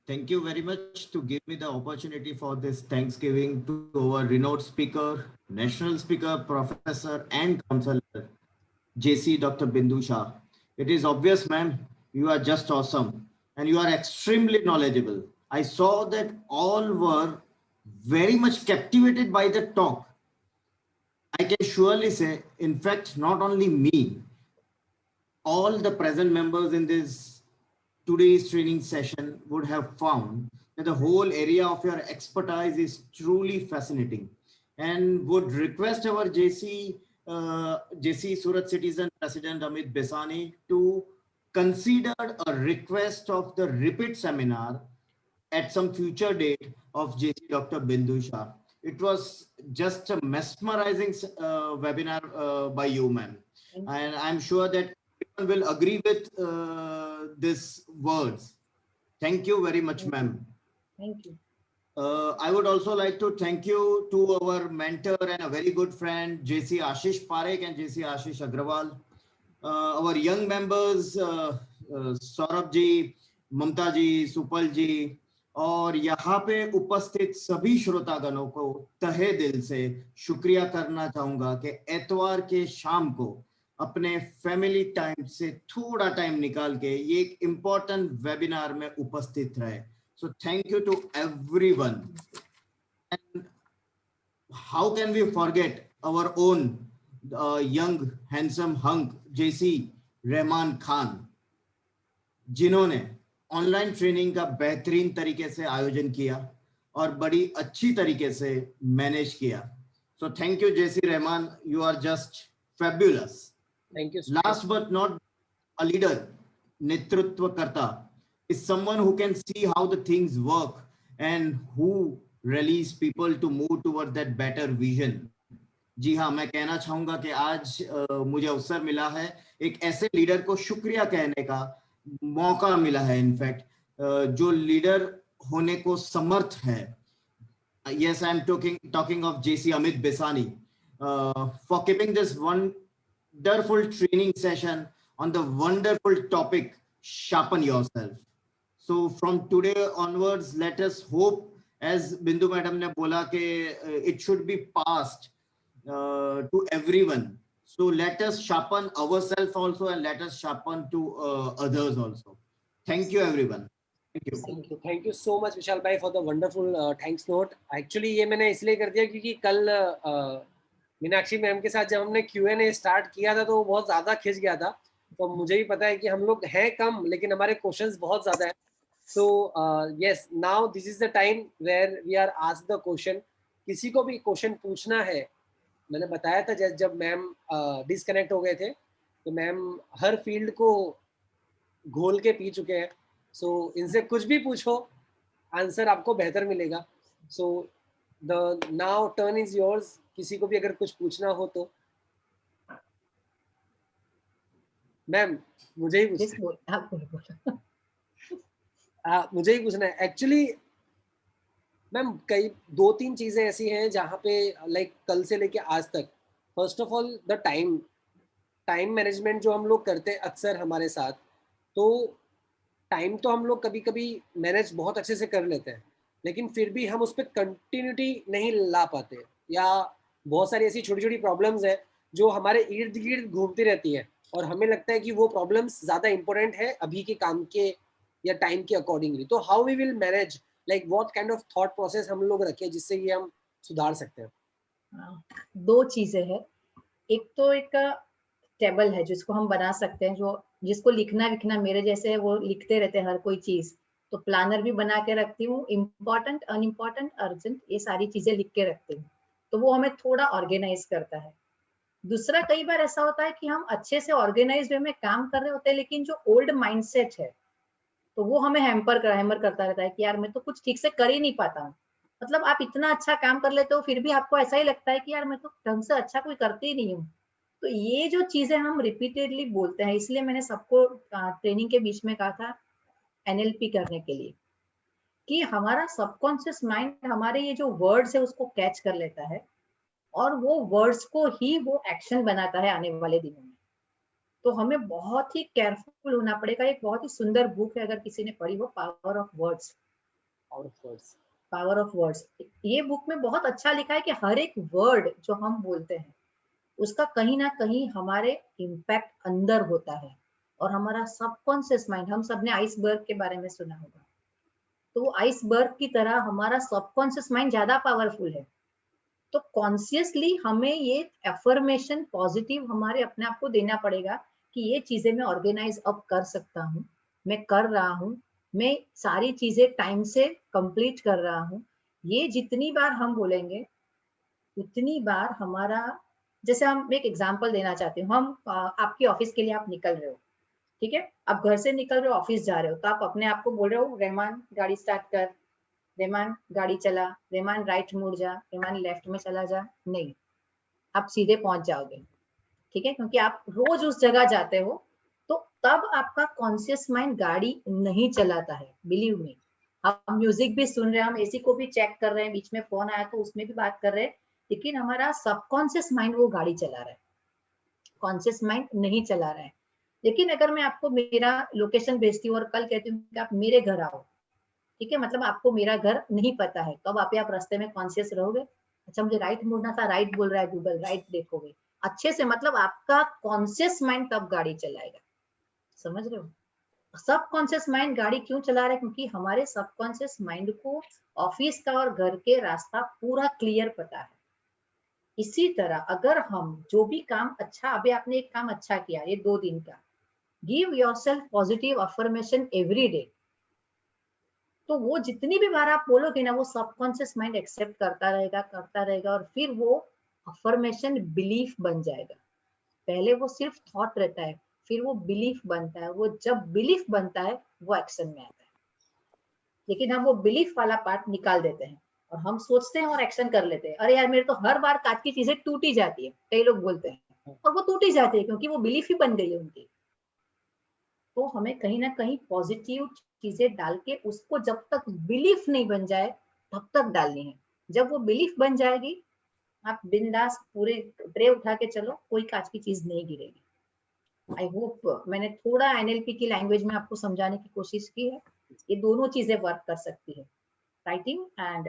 thank you very much to give me the opportunity for this Thanksgiving to our renowned speaker, national speaker, professor and counselor, JC Dr. Bindu Shah. It is obvious, ma'am, you are just awesome and you are extremely knowledgeable. I saw that all were very much captivated by the talk. I can surely say, in fact, not only me, all the present members in this today's training session would have found that the whole area of your expertise is truly fascinating, and would request our JC Surat Citizen President Amit Besani to consider a request of the repeat seminar at some future date of JC Dr. Bindu Shah. It was just a mesmerizing webinar by you, ma'am. And I'm sure that everyone will agree with these words. Thank you very much, ma'am. Thank you. I would also like to thank you to our mentor and a very good friend, JC Ashish Parekh and JC Ashish Agrawal. Our young members, Saurabh ji, Mamta ji, Supal ji, और यहाँ पे उपस्थित सभी श्रोतागणों को तहे दिल से शुक्रिया करना चाहूंगा कि एतवार के शाम को अपने फैमिली टाइम से थोड़ा टाइम निकाल के ये एक इम्पोर्टेंट वेबिनार में उपस्थित रहे. So thank you to everyone. And how can we forget our own young handsome hunk JC Rahman Khan, जिन्होंने ऑनलाइन ट्रेनिंग का बेहतरीन तरीके से आयोजन किया और बड़ी अच्छी तरीके से मैनेज किया. So thank you JC Rahman, you are just fabulous. Thank you. Last but not a leader, नेतृत्वकर्ता is someone who can see how the things work and who release people to move toward that better vision. जी हाँ, मैं कहना चाहूंगा कि आज मुझे अवसर मिला है, एक ऐसे लीडर को शुक्रिया कहने का मौका मिला है, इनफैक्ट जो लीडर होने को समर्थ है. Yes, I am talking of JC Amit Besani for keeping this wonderful training session on the wonderful topic, sharpen yourself. So from today onwards, let us hope, as Bindu Madam ne bola ke it should be passed to everyone. So let us sharpen ourselves also, and let us sharpen to others also. Thank you, everyone. Thank you. Thank you so much, Vishal bhai, for the wonderful thanks note. Actually, ये मैंने इसलिए कर दिया क्योंकि कल Meenakshi ma'am के साथ जब हमने Q&A स्टार्ट किया था तो वो बहुत ज़्यादा खिंच गया था. तो मुझे भी पता है कि हम लोग हैं कम लेकिन हमारे क्वेश्चंस बहुत ज़्यादा हैं. So yes, now this is the time where we are asked the question. किसी को भी क्वेश्चन पूछना है, मैंने बताया था जब मैम डिस्कनेक्ट हो गए थे तो मैम हर फील्ड को घोल के पी चुके हैं. सो इनसे कुछ भी पूछो, आंसर आपको बेहतर मिलेगा. So the now turn is yours. किसी को भी अगर कुछ पूछना हो तो मैम मुझे ही मुझे ही पूछना है. एक्चुअली मैम कई 2-3 चीजें ऐसी हैं जहाँ पे लाइक कल से लेके आज तक, first of all the time management जो हम लोग करते हैं अक्सर हमारे साथ, तो टाइम तो हम लोग कभी कभी मैनेज बहुत अच्छे से कर लेते हैं लेकिन फिर भी हम उस पर कंटिन्यूटी नहीं ला पाते, या बहुत सारी ऐसी छोटी छोटी प्रॉब्लम्स है जो हमारे इर्द गिर्द घूमती रहती है और हमें लगता है कि वो प्रॉब्लम्स ज़्यादा इंपॉर्टेंट है अभी के काम के या टाइम के अकॉर्डिंगली. तो how we will manage, like what kind of thought process हम लोग रखें जिससे ये हम सुधार सकते हैं? 2 चीजें हैं. एक तो एक टेबल है जिसको हम बना सकते हैं, जो जिसको लिखना मेरे जैसे है वो लिखते रहते हैं हर कोई चीज, तो प्लानर भी बना के रखती हूँ. इम्पोर्टेंट, अनइम्पोर्टेंट, अर्जेंट, ये सारी चीजें लिख के रखती हूँ, तो वो हमें थोड़ा ऑर्गेनाइज करता है. दूसरा, कई बार ऐसा होता है कि हम अच्छे से ऑर्गेनाइज वे में काम कर रहे होते हैं लेकिन जो ओल्ड माइंडसेट है तो वो हमें हैम्पर करता रहता है कि यार मैं तो कुछ ठीक से कर ही नहीं पाता हूँ. मतलब आप इतना अच्छा काम कर लेते हो फिर भी आपको ऐसा ही लगता है कि यार मैं तो ढंग से अच्छा कोई करती ही नहीं हूँ. तो ये जो चीजें हम रिपीटेडली बोलते हैं, इसलिए मैंने सबको ट्रेनिंग के बीच में कहा था NLP करने के लिए कि हमारा सबकॉन्शियस माइंड हमारे ये जो वर्ड्स है उसको कैच कर लेता है और वो वर्ड्स को ही वो एक्शन बनाता है आने वाले दिनों में. तो हमें बहुत ही केयरफुल होना पड़ेगा. एक बहुत ही सुंदर बुक है, अगर किसी ने पढ़ी हो, power of words. Power of words. ये बुक में बहुत अच्छा लिखा है कि हर एक वर्ड जो हम बोलते हैं उसका कहीं ना कहीं हमारे इम्पैक्ट अंदर होता है. और हमारा सबकॉन्शियस माइंड, हम सबने आइसबर्ग के बारे में सुना होगा, तो आइसबर्ग की तरह हमारा सबकॉन्शियस माइंड ज्यादा पावरफुल है. तो कॉन्शियसली हमें ये एफर्मेशन पॉजिटिव हमारे अपने आप को देना पड़ेगा कि ये चीजें मैं ऑर्गेनाइज अब कर सकता हूँ, मैं कर रहा हूँ, मैं सारी चीजें टाइम से कंप्लीट कर रहा हूँ। ये जितनी बार हम बोलेंगे उतनी बार हमारा, जैसे हम एक एग्जांपल देना चाहते हैं, हम आपकी ऑफिस के लिए आप निकल रहे हो, ठीक है, आप घर से निकल रहे हो, ऑफिस जा रहे हो, तो आप अपने आप को बोल रहे हो रहमान गाड़ी स्टार्ट कर, रहमान गाड़ी चला, रहमान राइट मुड़ जा, रहमान लेफ्ट में चला जा, नहीं, आप सीधे पहुंच जाओगे, ठीक है, क्योंकि आप रोज उस जगह जाते हो। तो तब आपका कॉन्शियस माइंड गाड़ी नहीं चलाता है, बिलीव मी। हम म्यूजिक भी सुन रहे हैं, हम एसी को भी चेक कर रहे हैं, बीच में फोन आया तो उसमें भी बात कर रहे हैं, लेकिन हमारा सबकॉन्शियस माइंड वो गाड़ी चला रहा है, कॉन्शियस माइंड नहीं चला रहा है। लेकिन अगर मैं आपको मेरा लोकेशन भेजती हूँ और कल कहती हूँ कि आप मेरे घर आओ, ठीक है, मतलब आपको मेरा घर नहीं पता है, तो अब आप रास्ते में कॉन्शियस रहोगे, अच्छा मुझे राइट मुड़ना था, राइट बोल रहा है गूगल, राइट देखोगे अच्छे से, मतलब आपका कॉन्शियस माइंड तब गाड़ी चलाएगा, समझ रहे हो। सबकॉन्शियस माइंड गाड़ी क्यों चला रहा है, क्योंकि हमारे सबकॉन्शियस माइंड को ऑफिस का और घर के रास्ता पूरा क्लियर पता है। इसी तरह अगर हम जो भी काम अच्छा, अभी आपने एक काम अच्छा किया ये 2 दिन का, give yourself positive affirmation every day, तो वो जितनी भी बार आप बोलोगे ना, वो सबकॉन्शियस माइंड एक्सेप्ट करता रहेगा, और फिर वो अफर्मेशन बिलीफ बन जाएगा। पहले वो सिर्फ थॉट रहता है, फिर वो बिलीफ बनता है, वो जब बिलीफ बनता है वो एक्शन में आता है। लेकिन हम वो बिलीफ वाला पार्ट निकाल देते हैं और हम सोचते हैं और एक्शन कर लेते हैं, अरे यार मेरे तो हर बार कांच की चीजें टूटी जाती है, कई लोग बोलते हैं, और वो टूटी जाती है क्योंकि वो बिलीफ ही बन गई है उनकी। तो हमें कहीं ना कहीं पॉजिटिव चीजें डाल के उसको जब तक बिलीफ नहीं बन जाए तब तक डालनी है। जब वो बिलीफ बन जाएगी, आप बिंदास पूरे ट्रे उठा के चलो, कोई कांच की चीज नहीं गिरेगी। आई होप मैंने थोड़ा एनएलपी की लैंग्वेज में आपको समझाने की कोशिश की है। ये दोनों चीजें वर्क कर सकती है, writing and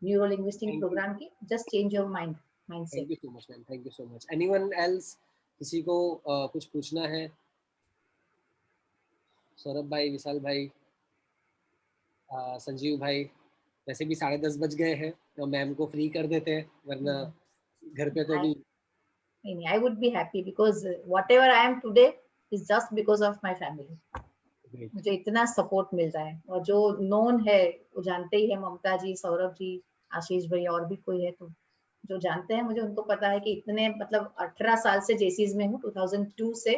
neuro linguistic program की। Just change your mind, mindset. Thank you so much ma'am, thank you so much. Anyone else, किसी को कुछ पूछना है? सौरभ भाई, विशाल भाई, संजीव भाई, वैसे भी 10:30 बज गए हैं, तो मैम को फ्री कर देते हैं, वरना घर पे तो अभी नहीं, I would be happy because whatever I am today is just because of my family. मुझे इतना सपोर्ट मिल रहा है, और जो नोन है वो जानते ही है, ममता जी, सौरभ जी, आशीष भाई, और भी कोई है तो जो जानते हैं मुझे, उनको पता है कि इतने, मतलब 18 साल से जेसीज में हूँ, 2002 से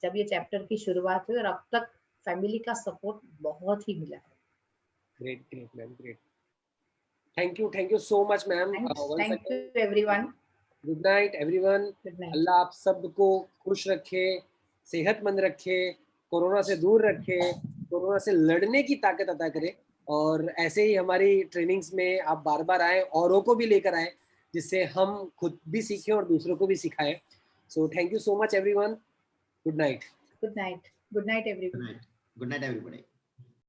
जब ये चैप्टर की शुरुआत हुई, और अब तक फैमिली का सपोर्ट बहुत ही मिला है। Great great ma'am, great. Thank you so much ma'am. Thank you everyone. Good night everyone. Allah आप सबको खुश रखे, सेहतमंद रखे, कोरोना से दूर रखे, कोरोना से लड़ने की ताकत अता करे, और ऐसे ही हमारी ट्रेनिंग्स में आप बार बार आए, औरों को भी लेकर आए, जिससे हम खुद भी सीखें और दूसरों को भी सिखाएं। So thank you so much everyone. Good night. Good night. Good night everyone. Good night, everybody.